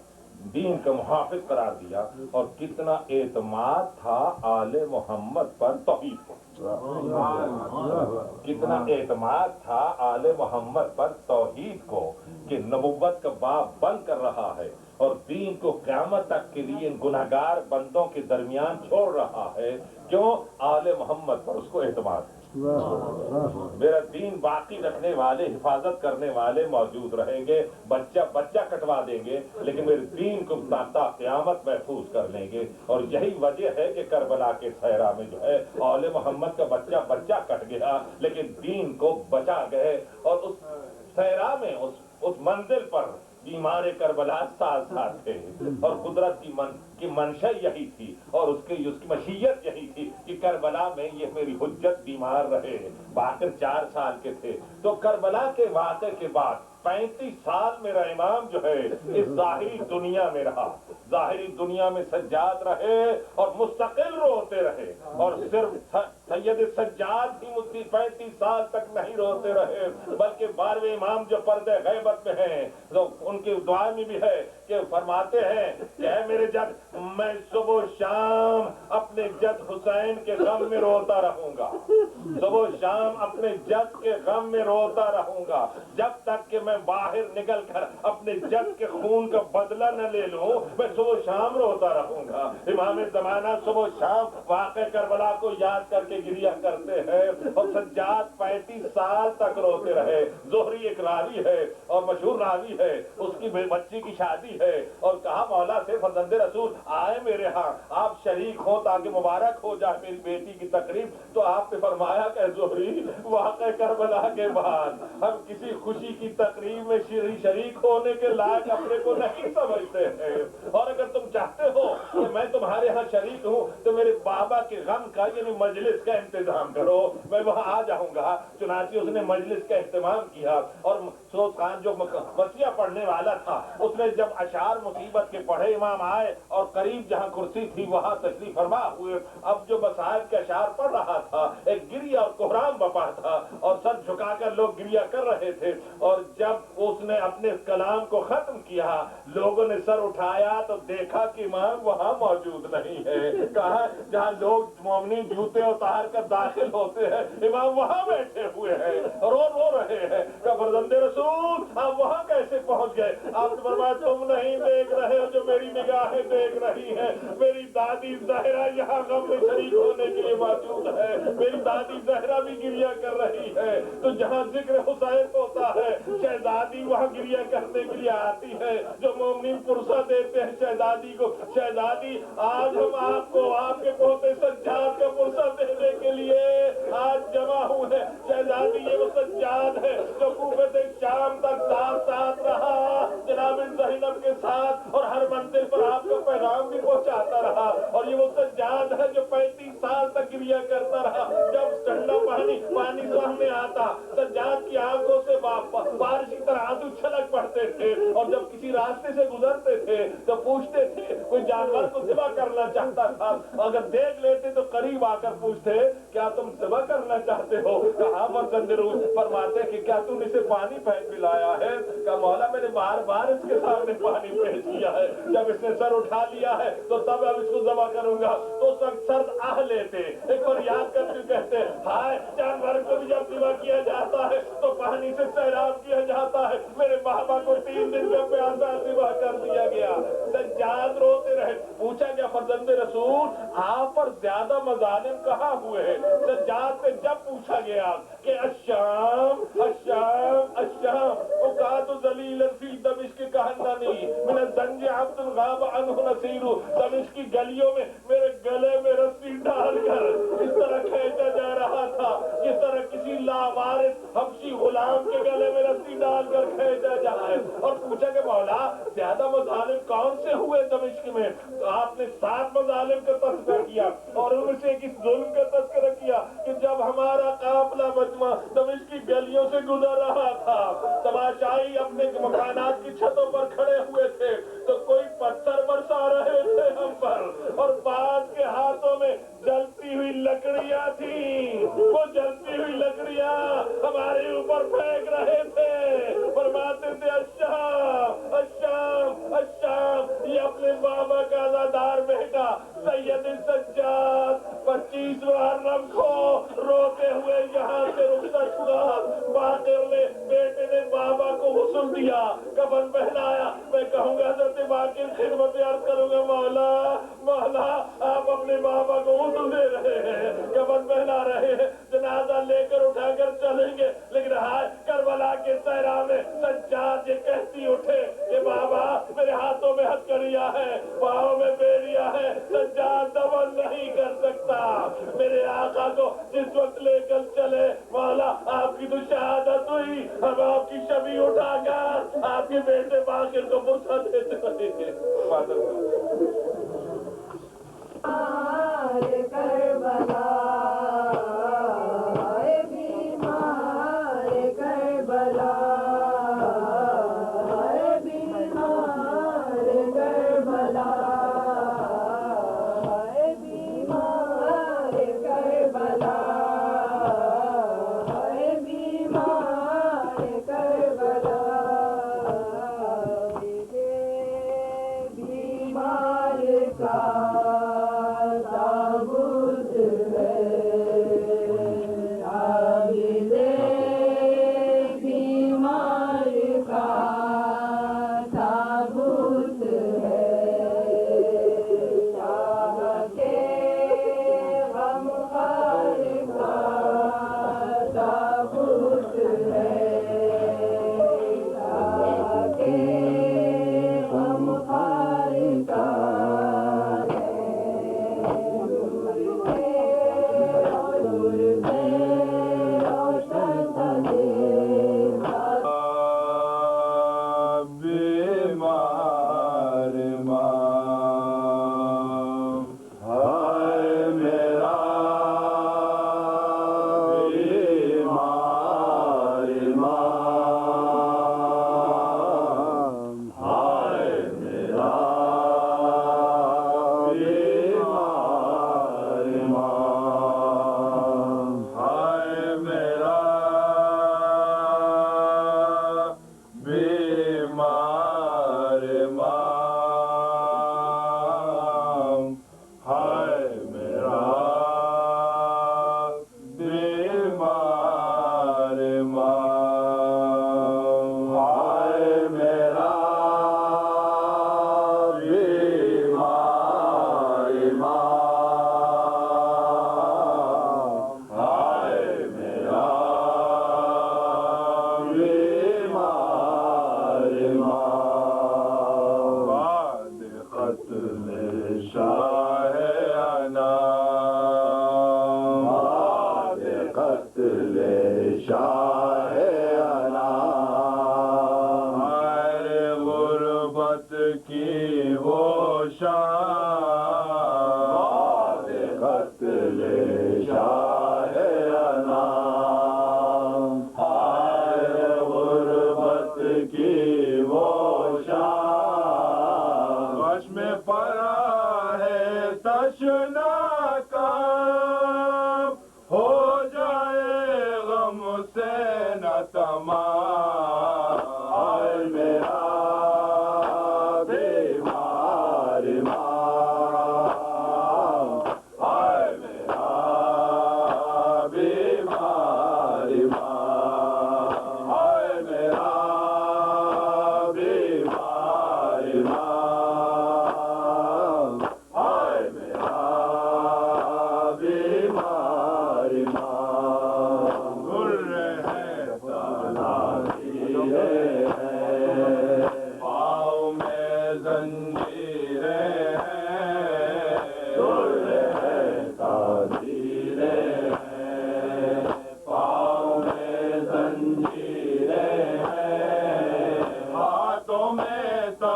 دین کا محافظ قرار دیا، اور کتنا اعتماد تھا آل محمد پر توحید کو، کتنا اعتماد تھا آل محمد پر توحید کو کہ نبوت کا باب بند کر رہا ہے اور دین کو قیامت تک کے لیے ان گناہگار بندوں کے درمیان چھوڑ رہا ہے۔ کیوں؟ آل محمد پر اس کو اعتماد ہے۔ میرا دین باقی رکھنے والے، حفاظت کرنے والے موجود رہیں گے، بچہ کٹوا دیں گے لیکن میرے دین کو تا قیامت محفوظ کر لیں گے۔ اور یہی وجہ ہے کہ کربلا کے صحرا میں جو ہے آل محمد کا بچہ کٹ گیا لیکن دین کو بچا گئے، اور اس صحرا میں اس منزل پر بیمار کربلا ساتھ تھے، اور قدرت کی منشا یہی تھی اور اس کی مشیت یہی تھی کہ کربلا میں یہ میری حجت بیمار رہے، باقر 4 سال کے تھے۔ تو کربلا کے واقعے کے بعد 35 سال میرا امام جو ہے اس ظاہری دنیا میں رہا، ظاہری دنیا میں سجاد رہے اور مستقل روتے رہے، اور صرف سید سجاد ہی 35 سال تک نہیں روتے رہے، بلکہ 12ویں امام جو پردے غیبت میں ہیں، تو ان کی دعا میں بھی ہے کہ فرماتے ہیں کہ اے میرے جد، میں صبح و شام اپنے جد حسین کے غم میں روتا رہوں گا، صبح و شام اپنے جد کے غم میں روتا رہوں گا، جب تک کہ میں باہر نکل کر اپنے جد کے خون کا بدلہ نہ لے لوں، میں صبح و شام روتا رہوں گا۔ امام زمانہ صبح و شام واقع کربلا کو یاد کر کے گریہ کرتے ہیں، اور سجاد 35 سال تک روتے رہے۔ زہری ایک راوی ہے اور مشہور راوی ہے، اس کی بچی کی شادی ہے، اور کہا مولا سے فرزند رسول آئے میرے ہاں، آپ شریک ہوں تاکہ مبارک ہو جائے میری بیٹی کی تقریب، تو آپ نے فرمایا کہ زہری، واقع کربلا کے بعد ہم کسی خوشی کی تقریب میں شریک ہونے کے لائق اپنے کو نہیں سمجھتے ہیں، اور اگر تم چاہتے ہو کہ میں تمہارے ہاں شریک ہوں تو میرے بابا کے غم کا یعنی مجلس کا انتظام کرو، میں وہاں آ جاؤں گا۔ چنانچہ اس نے مجلس کا اہتمام کیا، اور سوز خان جو مسیح پڑھنے والا تھا، اس نے جب اشعار مصیبت کے پڑھے، امام آئے اور قریب جہاں کرسی تھی وہاں تشریف فرما ہوئے۔ اب جو مصائب کے اشعار پڑھ رہا تھا، ایک گریہ اور کوہرام بپا تھا، اور سر جھکا کر لوگ گریہ کر رہے تھے، اور جب اس نے اپنے کلام کو ختم کیا، لوگوں نے سر اٹھایا تو دیکھا کہ امام وہاں موجود نہیں ہے۔ کہا جہاں لوگ مومنین جوتے اتار کر داخل ہوتے ہیں، امام وہاں بیٹھے ہوئے ہیں، رو رہے ہیں۔ کہ فرزند رسول آپ وہاں کیسے پہنچ گئے؟ آپ نے فرمایا تم نہیں دیکھ رہے ہو جو میری نگاہیں دیکھ رہی ہیں، میری دادی زہرا یہاں غم میں شریک ہونے کے لیے موجود ہے، میری دادی زہرا بھی گریہ کر رہی ہے، تو جہاں ذکر حسین ہوتا ہے شہزادی وہاں گریہ کرنے کے لیے آتی ہے، جو مومنین پرسہ دیتے ہیں شہزادی کو، شہزادی آج ہم آپ کو آپ کے پوتے سجاد کا پرسہ دینے کے لیے آج جمع ہوئے ہیں۔ شہزادی یہ وہ سجاد ہے جو کوفہ سے شام تک ساتھ رہا جناب زینب کے ساتھ، اور ہر منزل پر آپ کا پیغام بھی پہنچاتا رہا، اور یہ وہ سجاد ہے جو 35 سال تک گریہ کرتا رہا۔ جب ٹھنڈا پانی سامنے آتا، سجاد کی آنکھوں سے بارش کی طرح آنسو چھلک پڑتے تھے، اور جب کسی راستے سے گزرتے تھے تو پوچھتے تھے، کوئی جانور کو ذبح کرنا چاہتا تھا، اگر دیکھ لیتے تو قریب آ کر پوچھتے کیا تم ذبح کرنا چاہتے ہو؟ کہاں پر زندروز فرماتے کہ کیا تم اسے پانی پھینک پلایا ہے؟ کہ مولا میں نے بار بار اس کے سامنے پانی پیش کیا ہے، جب اس نے سر اٹھا لیا ہے تو تب اب اس کو ذبح کروں گا۔ تو سرد آہ لیتے، ایک اور یاد کر کے کہتے ہائے، جانور کو بھی جب ذبح کیا جاتا ہے تو پانی سے سیراب کیا جاتا ہے، میرے بابا کو 3 دن کا پیاسا ذبح کر دیا گیا۔ سجاد روتے رہے۔ پوچھا گیا فرزند رسول آپ پر زیادہ مظالم کہاں ہوئے ہیں؟ سجاد سے جب پوچھا گیا کہ الشام الشام الشام، وہ کہا تو ذلیل فی دمشق کہننی من الزنج عبد غاب عنہ نصیر، دمشق کی گلیوں میں میرے گلے میں رسی ڈال کر اس طرح کھینچا جا رہا تھا جس طرح کسی لاوارث حبشی غلام کے گلے میں رسی ڈال کر کھینچا جائے۔ اور پوچھا کہ مولا زیادہ مظالم کون سے ہوئے دمشق میں؟ تو آپ نے 7 مظالم کا تذکرہ کیا، اور ان سے ایک اس ظلم کا تذکرہ کیا کہ جب ہمارا قافلہ مجمع دمشق کی گلیوں سے گزر رہا تھا، تماشائی اپنے مکانات کی چھتوں پر کھڑے ہوئے تھے تو کوئی پتھر برسا رہے تھے ہم پر، اور بعض کے ہاتھوں میں جلتی ہوئی لکڑیاں تھیں، وہ جلتی ہوئی لکڑیاں ہمارے اوپر پھینک رہے تھے، فرماتے تھے الشام الشام الشام۔ یہ اپنے بابا کا عزادار بیٹا سید سجاد 25 محرم کو روتے ہوئے یہاں سے رخصت ہوا۔ باقر نے بیٹے نے بابا کو غسل دیا، کفن پہنایا۔ میں کہوں گا حضرت باقر خدمت عرض کروں گا مولا آپ اپنے بابا کو غسل دے رہے ہیں، کفن پہنا رہے ہیں، جنازہ لے کر اٹھا کر چلیں گے، لیکن ہائے کربلا کے صحرا میں سجاد یہ کہتی اٹھے کہ بابا میرے ہاتھوں میں ہتھکڑیاں ہے، پاؤں میں بیڑیاں ہے، سجاد دفن نہیں کر سکتا۔ میرے آقا کو جس وقت لے کر چلے مولا آپ کی تو شہادت ہوئی، ہم آپ کی شبی اٹھا کر آپ کے بیٹے باقر کو پرسہ دیتے رہے۔ کربلا بیمار کربلا بیمار کربلا بیمار کربلا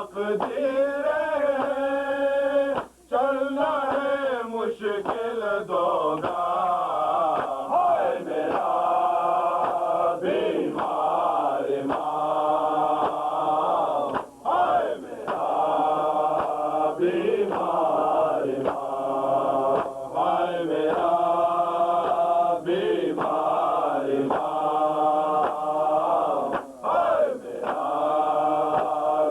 تقدیر ہے چلنا ہے مشکل دوگا ہائے میرا بیمار ماں ہائے میرا بیمار ماں ہائے میرا بیمار ماں ہائے میرا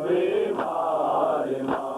بیمار ماں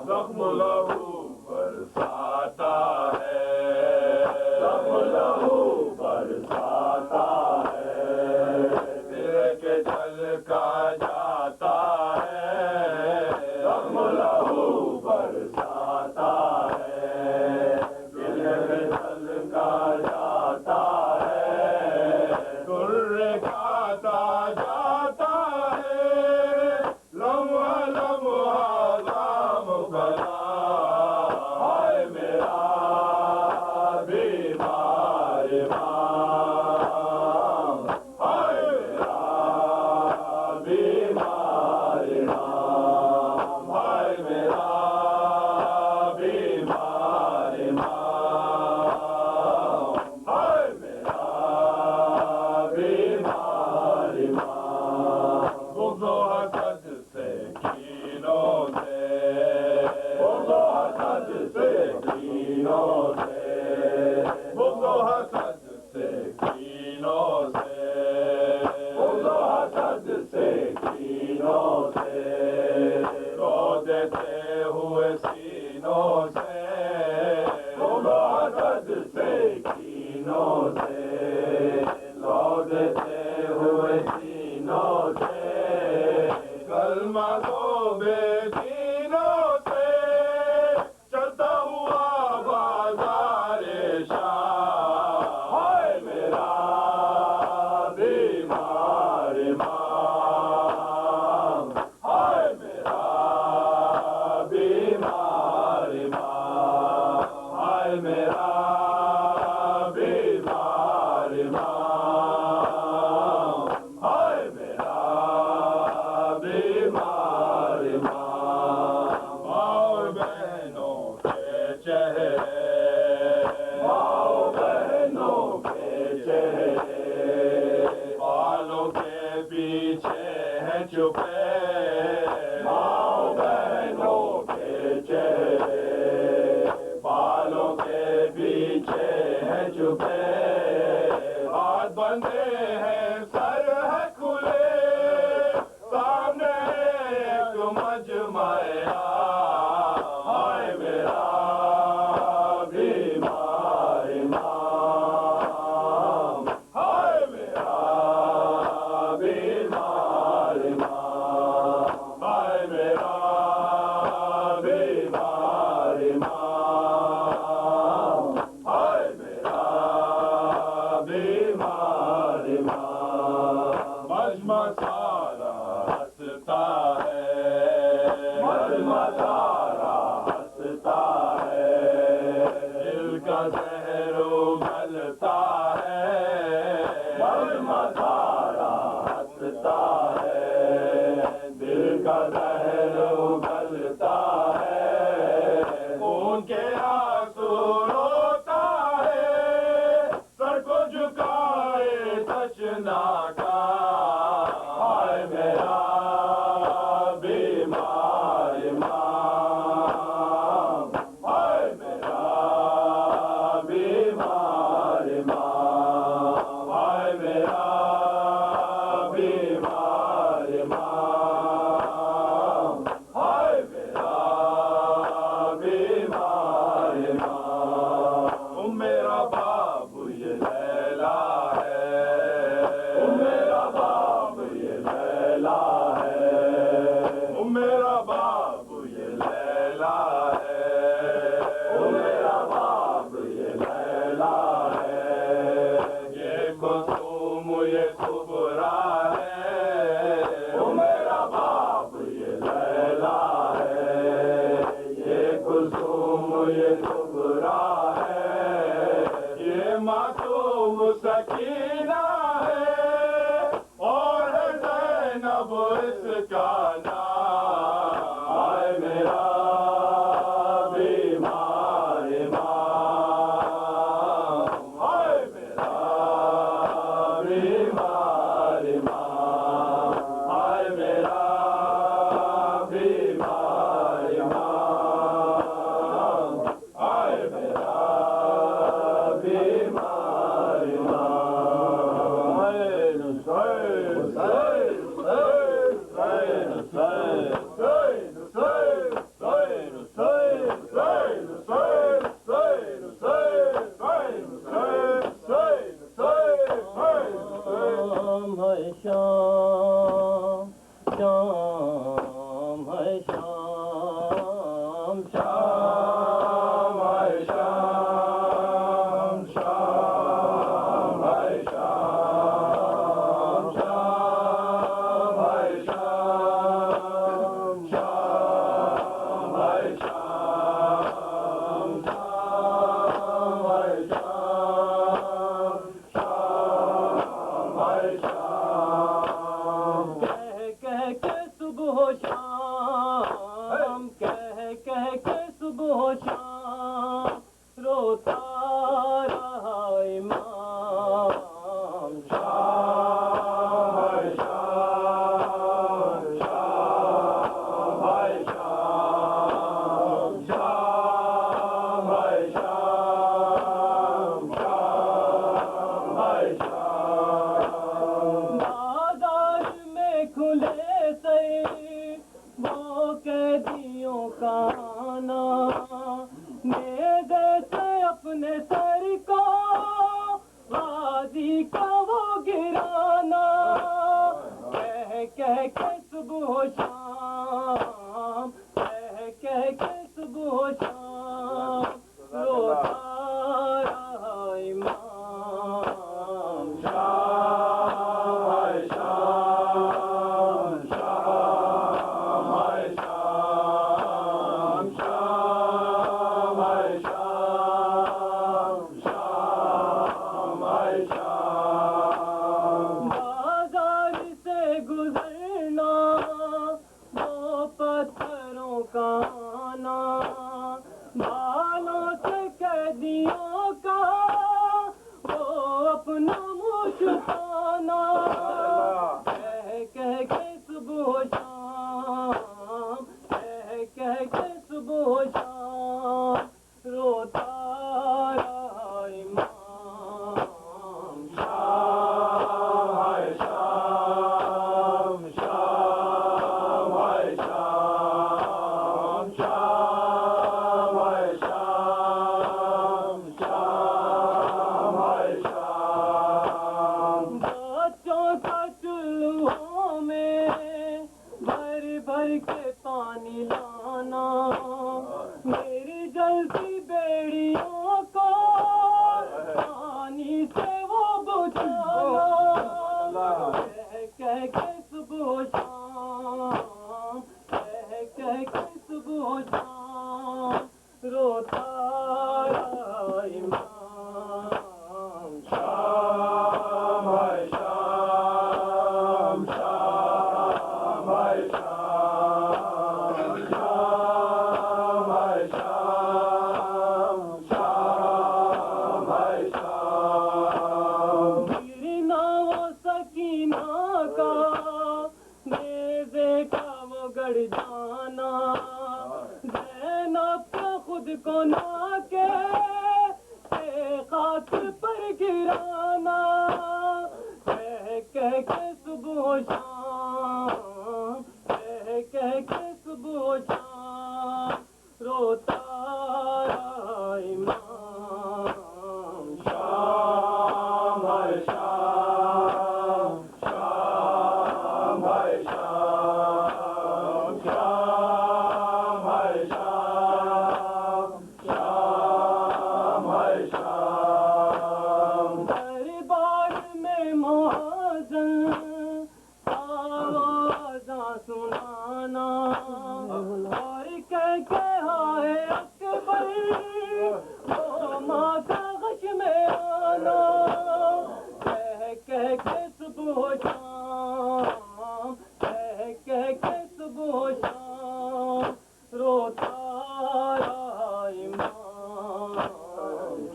زخم لہو برساتا ہے زخم لہو برساتا ہے دل کے جل کا جاتا ہے زخم لہو برساتا ہے دل کے جل کا جاتا ہے در کھاتا جاتا ہے لمحہ لمحہ غم بلا ہائے میرا بیمار ماں ہائے میرا بیمار ماں ہائے میرا بیمار ماں ہائے میرا بیمار ماں بغض و حسد سے کینوں سے بغض و حسد سے کینوں سے بغض و حسد سے کینوں سے بغض و حسد سے کینوں سے رو دیتے ہوئے سینوں سے بغض و حسد سے کینوں سے رو دیتے ہوئے سینوں سے کلمہ دو بے دینوں سے چلتا ہوا بازار شاہ ہائے میرا بیمار ماں ہائے میرا بیمار ماں ہائے میرا بیمار ماں ہائے میرا بیمار ماں ماں بہنوں کے چہرے ماں بہنوں کے چہرے بالوں کے پیچھے ہیں چھپے ماں بہنوں کے چہرے بالوں کے پیچھے ہیں چھپے ہاتھ بندھے ہیں سر ہے کھلے سامنے ایک مجمع ہائے میرا بیمار ماں ہائے میرا بیمار ماں ہائے میرا بیمار ماں ہائے میرا بیمار ماں مجمع سارا ہنستا ہے مجمع سارا ہنستا ہے دل کا زہر اگلتا ہے مجمع سارا ہنستا ہے دل کا زہر اگلتا ہے خون کے آنسو روتا ہے سر کو جھکائے تشنا کا ہائے میرا بیمار ماں ہائے میرا بیمار ماں ہائے میرا بیمار ماں ہائے میرا بیمار ماں میرا بابو یہ لیلا ہے میرا بابو یہ لیلا ہے میرا بابو یہ لیلا ہے میرا بابو یہ لیلا ہے یہ کلثوم یہ کبرا ہے میرا بابو یہ لیلا ہے یہ کلثوم یہ کبرا ہے یہ معصوم سکینہ ہے اور ہے زینب اس کا نام شام ہے شام شام ہے شام شام ہے شام شام ہے شام شام ہے شام شام ہے شام شام ہے شام کہہ کے صبح و شام کہہ کے صبح و شام روتا رہا امام شام ہے شام شام ہے شام شام ہے شام شام ہے شام بازار میں کھلے سے وہ قیدیوں کا آنا میرے سے اپنے سر کو غازی کا وہ گرانا کہہ کے صبح و شام کہہ کے صبح و شام روتا رہا امام شام ہے شام شام ہے شام شام ہے شام شام ہے شام بازار سے گزرنا وہ پتھروں کا آنا بالوں سے قیدیوں کا وہ اپنا منہ چھپانا کہہ کے صبح و شام کہہ کے صبح و شام روتا رہا امام شام ہے شام شام ہے شام شام ہے شام شام ہے شام بچوں کا چولہوں میں بھر بھر کے پانی لانا میری جلتی بیڑیوں کو پانی سے وہ بجھانا کہہ کے صبح و شام کہہ کے صبح و شام روتا رہا امام شام ہے شام شام ہے شام شام ہے شام شام ہے شام گرنا وہ سکینہ کا نیزے کا وہ گڑ جانا زینب کا خود کو نہ کے خاک پر گرانا کہہ کے صبح و شام کہہ کے صبح و شام روتا رہا امام شام ہے شام شام ہے شام شام ہے شام شام ہے شام دربار میں محاذن آوازاں سنانا اور کہہ ہائے اکبر وہ ماں کا غش میں آنا کہہ کے صبح و شام کہہ کے صبح و شام روتا رہا امام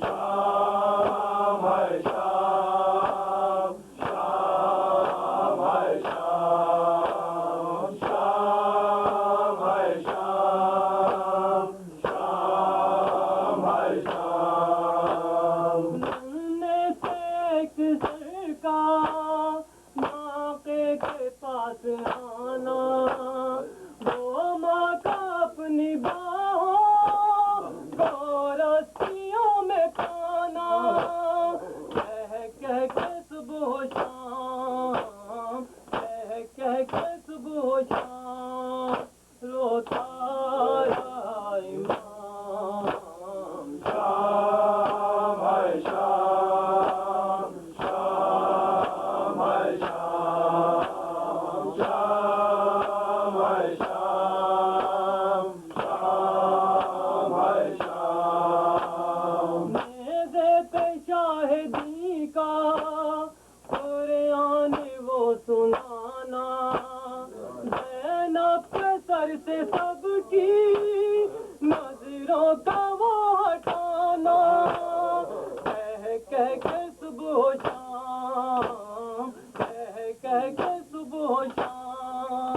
شام ہے شام شام ہے شام شام ہے شام شام ہے شام ننے سے ایک سر کا ناقے کے پاس آنا وہ ماں کا اپنی باہوں کو رسیوں میں پانا کہہ کے صبح و شام کہہ کے صبح و شام روتا رہا امام شام ہے شام شام ہے شام شام ہے شام شام ہے شام میرے پہ شاہدی کا قرآن وہ سنانا زینب کے سر سے سب کی نظروں کا وہ ہٹانا کہہ کے صبح و شام کہہ کے صبح و شام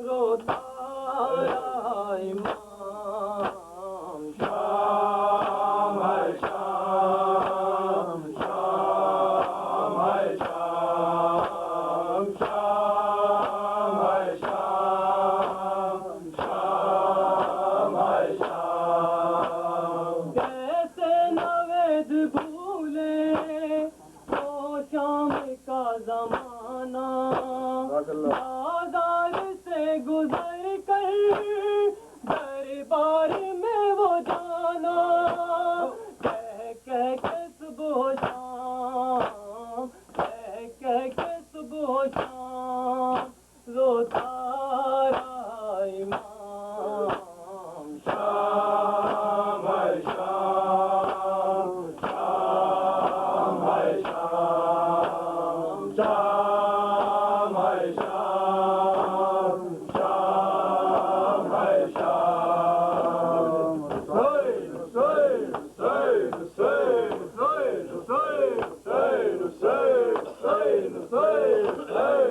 روتا رہا امام شام ہے شام شام ہے شام شام ہے شام شام ہے شام کیسے نوید بھولے وہ شام کا زمانہ بازار سے گزر کر دربار میں وہ جانا کہہ کے صبح و شام کہہ کے صبح و شام روتا رہا امام شام ہے شام شام ہے شام شام ہے شام شام ہے شام سید سید سید سید سید سید سید سید سید سید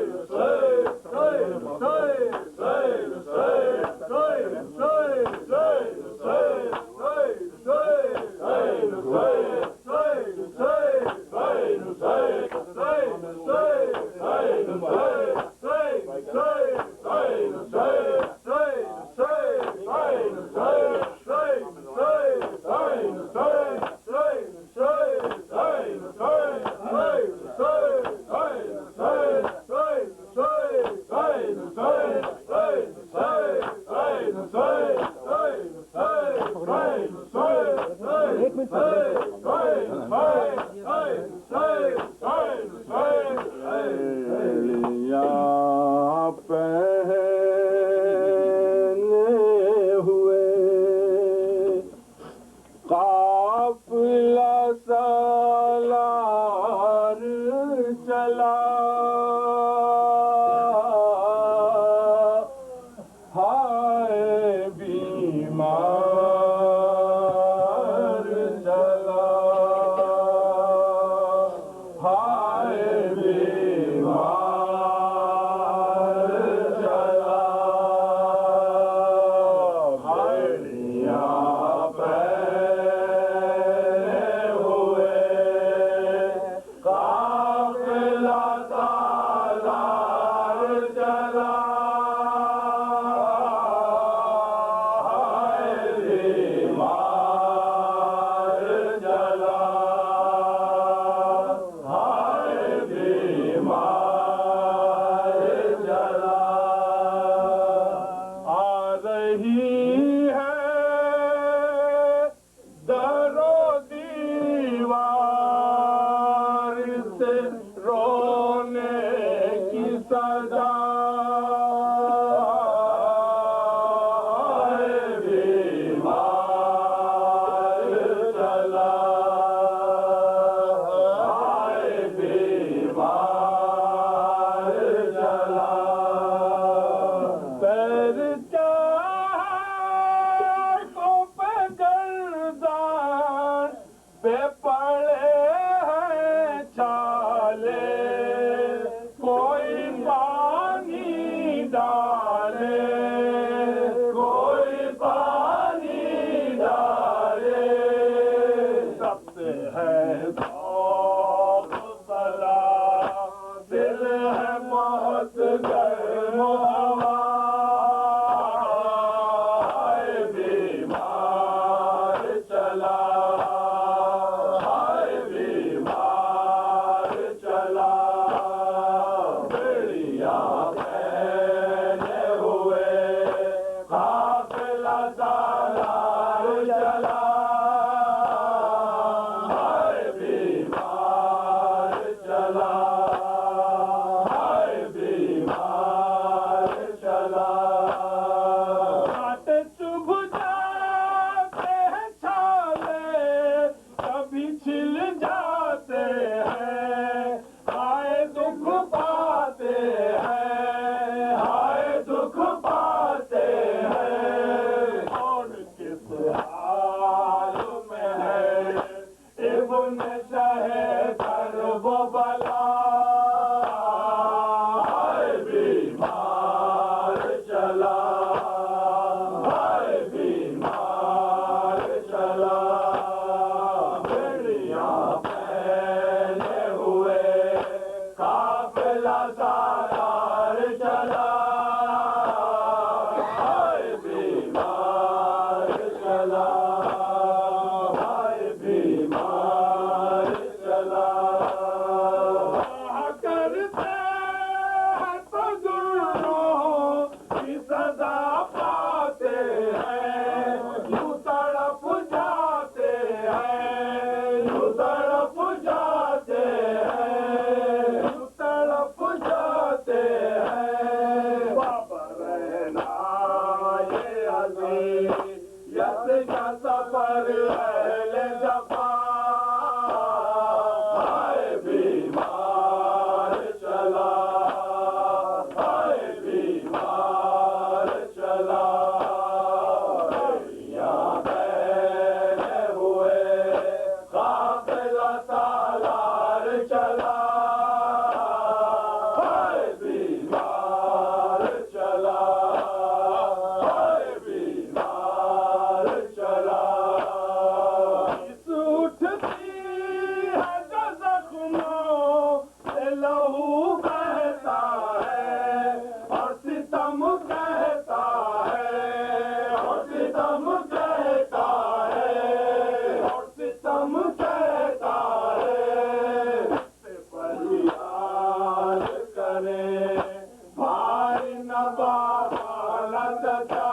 نہ بابا نہ چچا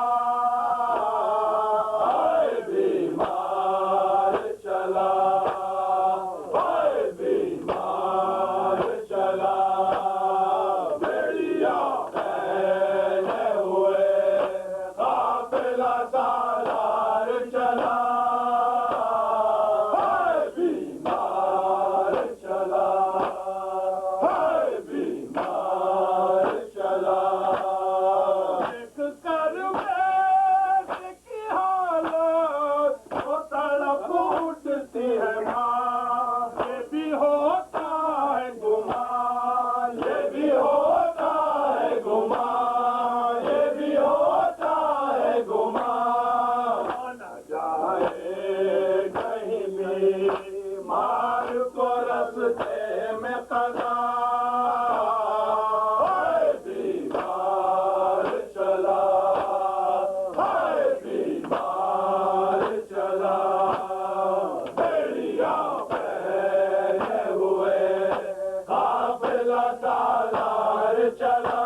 بیمار چلا بیمار چلا بیڑیا پہنے ہوئے قافلہ سالار چلا بیمار چلا بیمار چلا دیکھ کر بیت کی حالت وہ تڑپ اٹھتی ہے ماں یہ بھی ہوتا ہے گمان یہ بھی ہوتا ہے گمان یہ بھی ہوتا ہے گمان نہ جائے کہیں بھی مار کو رستے میں قضا بیمار چلا بیمار چلا بیڑیا پہنے ہوئے قافلہ سالار چلا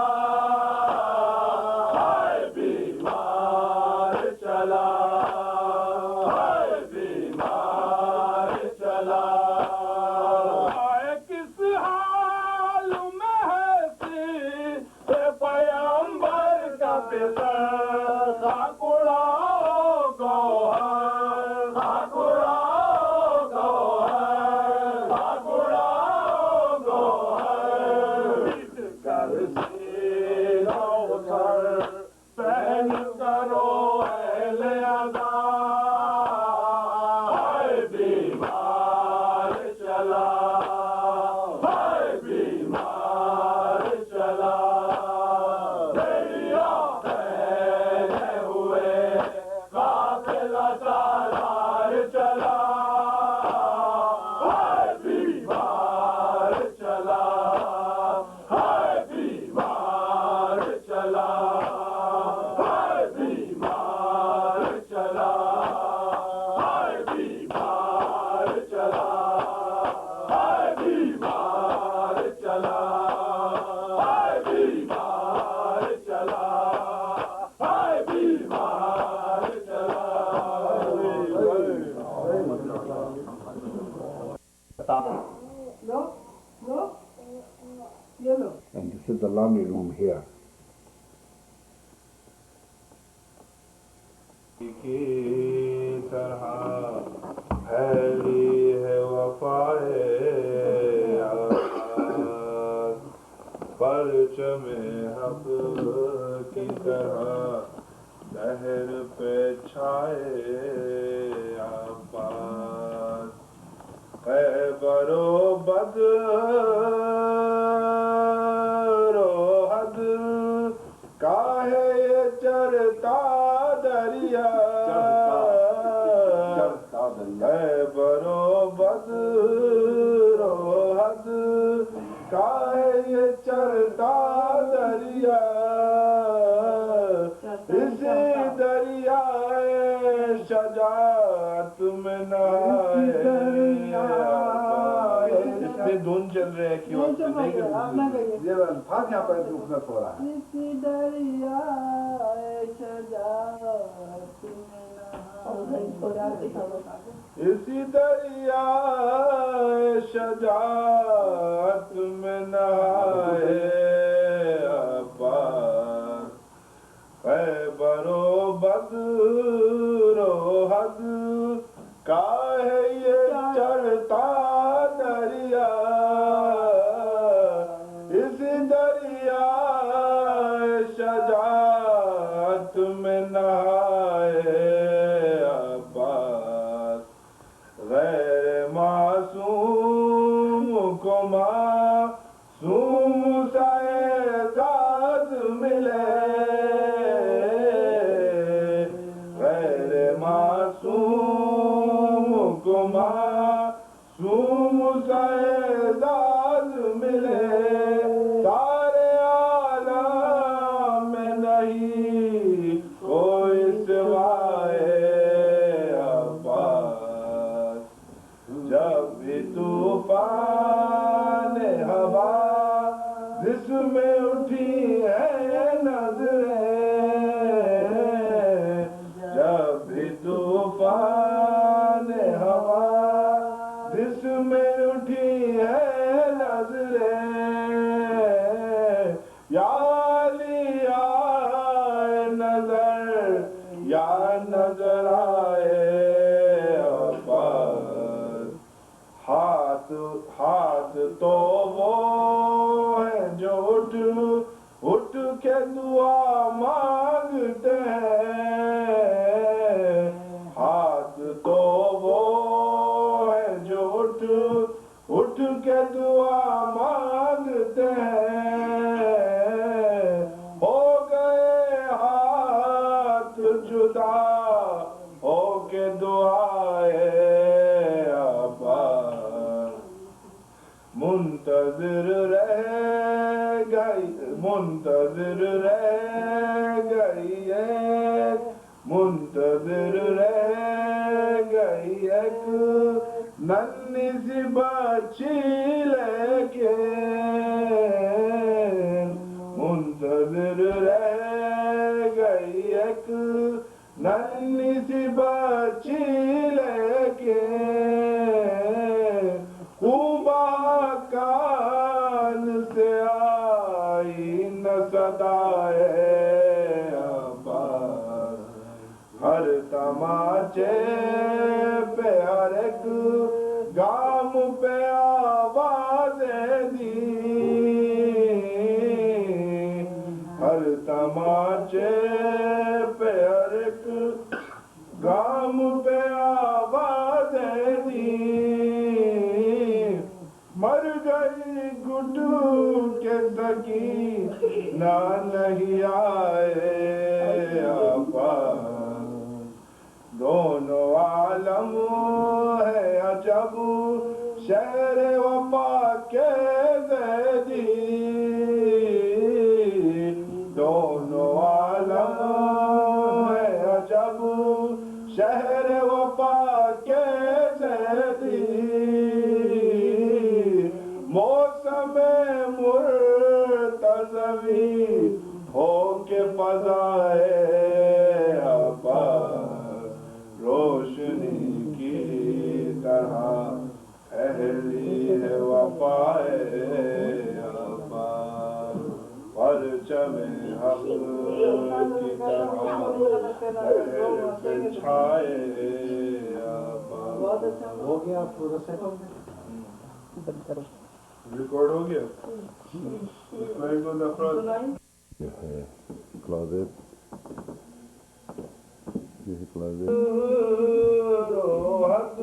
بیمار چلا بیمار چلا کس حال میں ہے پیغمبر کا پسر خاک اڑاؤ گوہر خاک اڑاؤ گوہر خاک اڑاؤ گوہر کر سینہ اتر پہن کرو اہل ادا بیمار چلا بیمار چلا بیڑیا پہنے ہوئے قافلہ سالار چلا بیمار چلا بیمار چلا بیمار چلا بیمار چلا بیمار چلا بیمار چلا بیمار چلا And this is the laundry room here. کی طرح پھیلی ہے وفائے آباد پرچم حق کی طرح لہر پہ چھائے آباد خیبر و بدر و حد کاہے یہ چرتا دریا خیبر و بدر و حد کاہے یہ چرتا دریا اسی دریائے شجاعت میں نہائے اس میں دھن چل رہے ہیں کیوں یہ الفاظ یہاں پر خوبصورت ہو رہا ہے. اسی دریائے شجاعت اسی دریائے شجاعت میں نہائے عباس خیبر و بدر و حد کاہے یہ چڑھتا دریا اسی دریائے شجاعت میں نہائے عباس غیر معصوم کو معصوم سا اعزاز ملے غیر معصوم کو معصوم سا اعزاز ملے سارے عالم میں نہیں کوئی مانگتے ہیں، ہاتھ تو وہ ہے جو اٹھ کے دعا مانگتے ہیں، ہو گئے ہاتھ جدا ہو کے دعائے عباس منتظر رہ گئی منتظر رہ گئی ایک منتظر رہ گئی ایک ننھی سی بچی لے کے منتظر رہ گئی ایک ننھی سی بچی لے کے کان سے آئی نہ صدائے عباس ہر تماچے پہ ہر ایک گام پہ آوازیں دی ہر تماچے پہ ہر ایک گام پہ آوازیں دی مر گئی گڈو کے سکینہ نہیں آئے عباس دونوں عالم ہے عجب شہر وفا کے زیدی دونوں عالم ہے عجب شہر وفا کے زیدی موسم مرتضوی ہو کے فضائے عباس روشنی کی طرح پھیلی ہے وفائے عباس پرچم حق کی طرح لہر پہ چھائے عباس ہو گیا پورا سیٹ ہو گیا ریکارڈ ہو گیا اسماعیل کو نفرت کلازٹ حد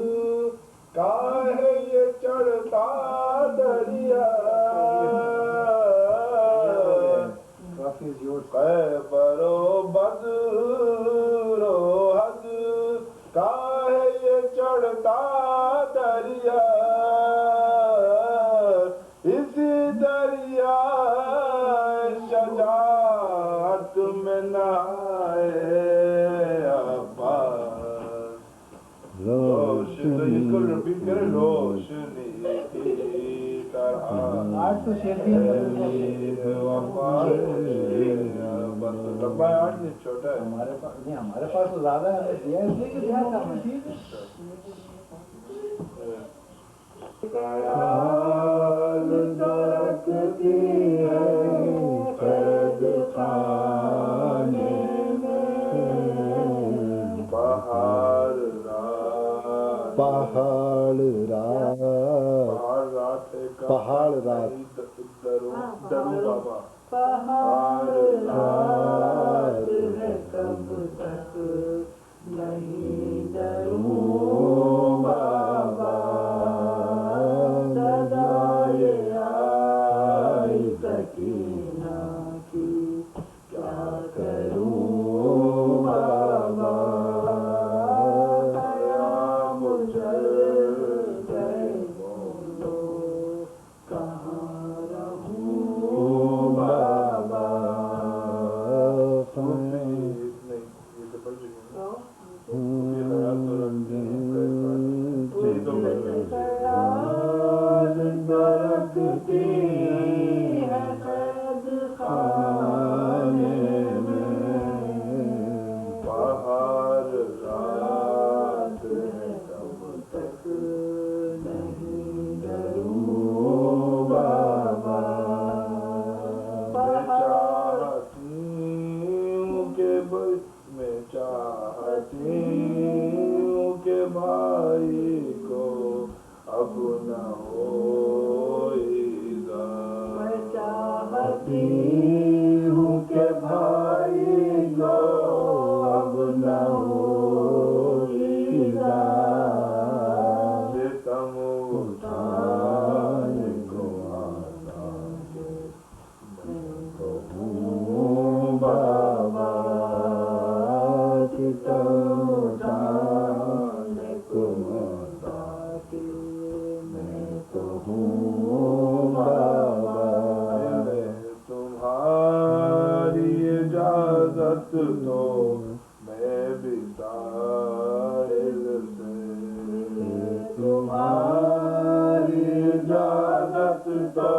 کا ہے یہ چڑھتا دریا خیبر و بدر و حد کا ہے یہ چڑھتا دریا اسی دریا شجاعت میں نہائے عباس روشنی اس کو ریپیٹ کریں روشنی کی طرح آج تو شیر بھی بس لمبا ہے آٹھ چھوٹا ہے ہمارے پاس نہیں ہمارے پاس تو زیادہ ہے ہمیں دیا اس لیے کہ دیا تھا ہمیں خیال درکتی ہے قید خانے میں پہاڑ رات پہاڑ رات درو بابا پہاڑ رات ہے کب تک نہیں دروں بابا صدائے آئی سکینہ کی کیا کروں بابا خیام چل گئے بولو کہاں رہوں بابا خیال درکتی ہے قید خانے میں پہاڑ رات ہے کب تک نہیں ڈروں بابا چاہتی ہوں کہ میں چاہتی ہوں کہ بھائی کو اب نہ ہو میں چاہتی ہوں کہ بھائی تو میں بھی ساحل سے تمہاری اجازت تو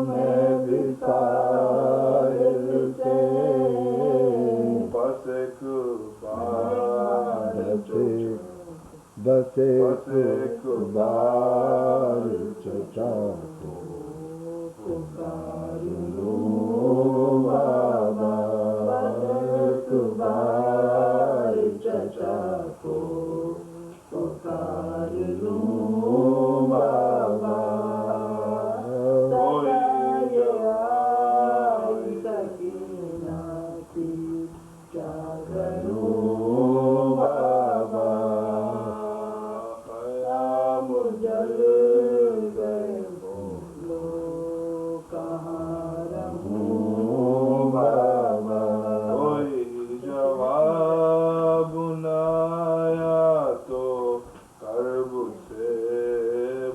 میں بھی ساحل سے بس ایک بار بس ایک بار چچا کو پکار لوں بابا ایک بار چچا کو پکار لوں بابا سکینہ کی کیا کروں بابا خیام جل گئے بولو کہاں رہوں بابا کوئی جواب نہ آیا تو کرب سے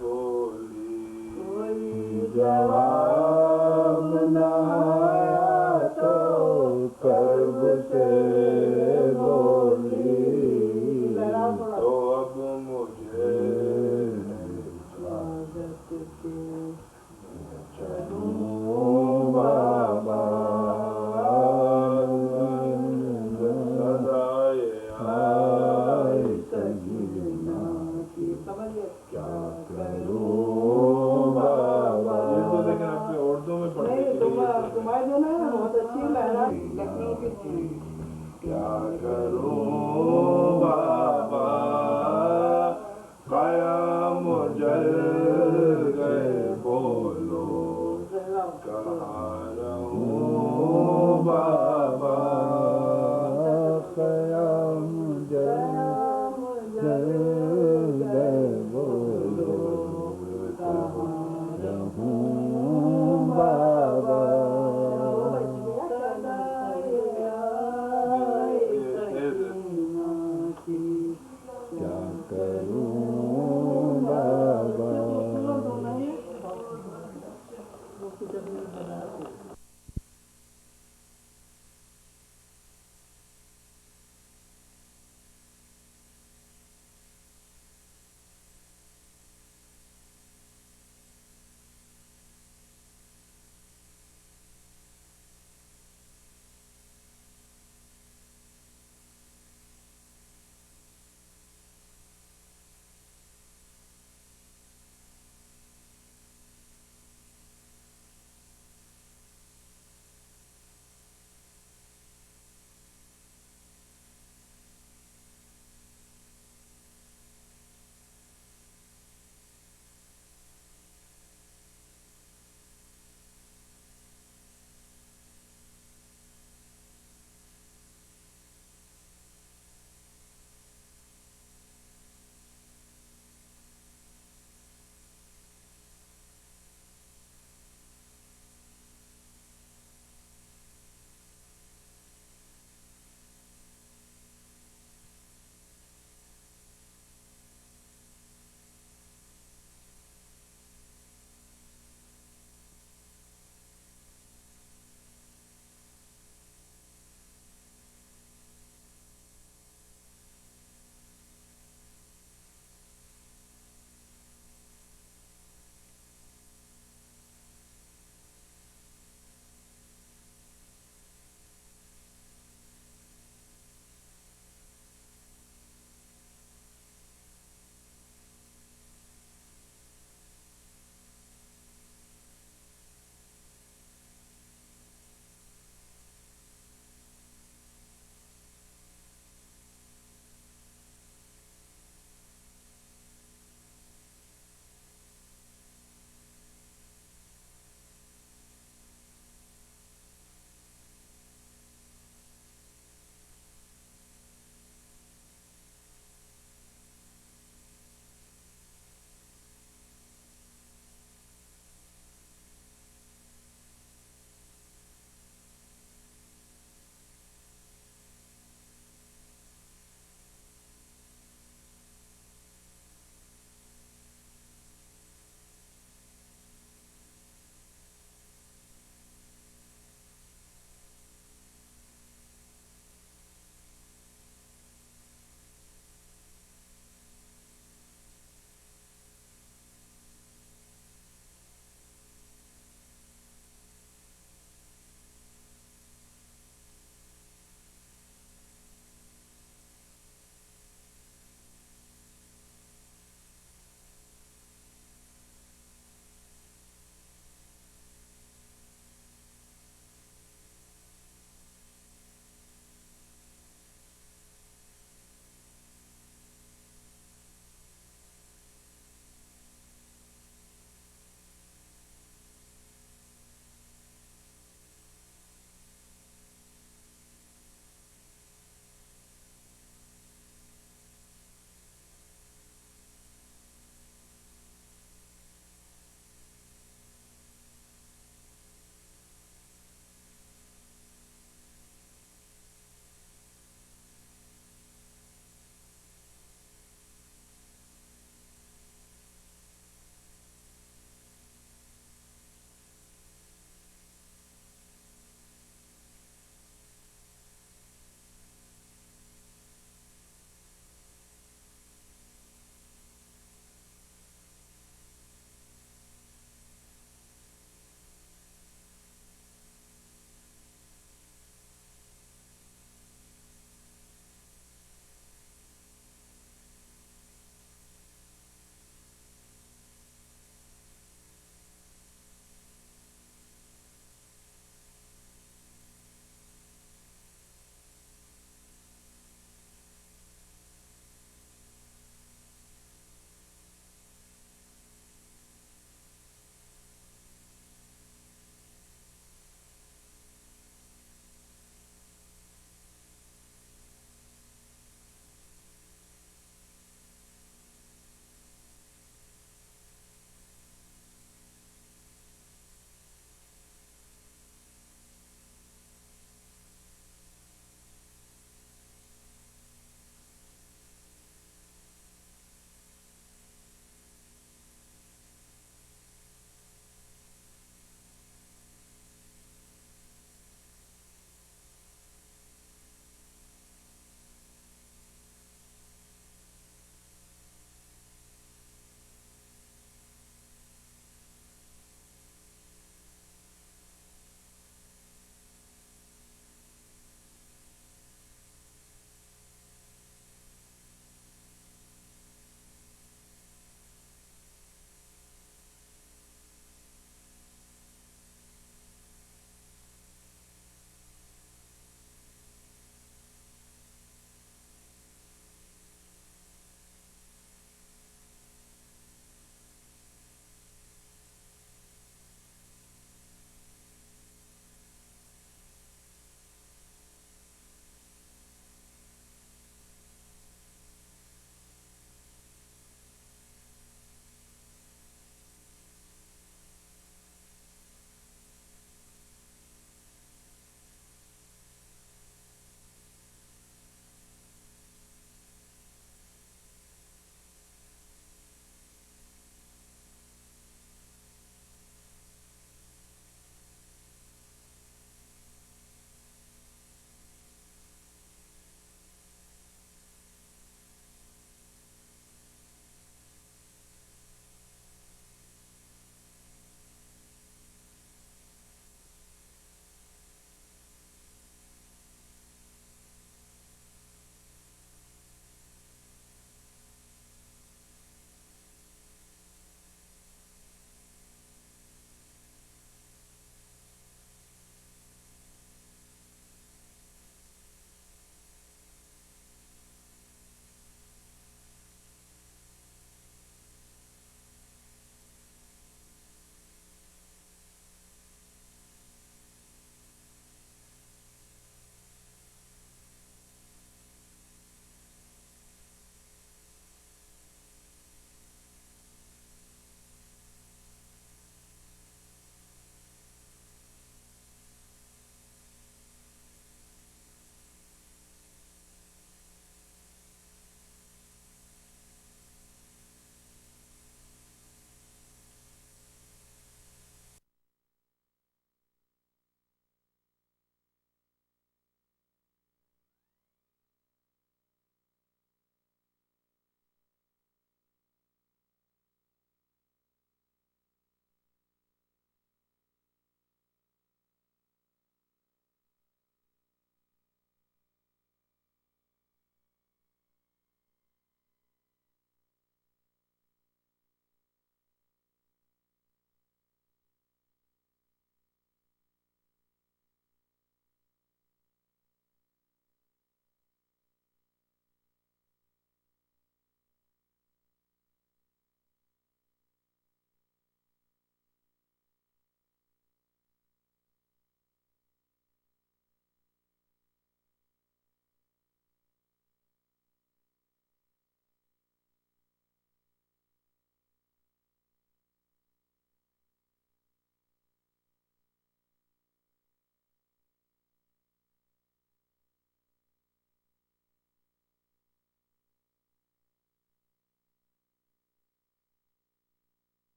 بولی کوئی جواب نہ آیا تو کرب سے بولی تو اب مجھے اجازت کے چلوں بابا سدائے آئے سکینہ کی کیا کروں بابا لیکن آپ کے اردو میں پڑھنے تمہارے جو نا بہت اچھی لہرا لکھنؤ کی تھی کیا کروں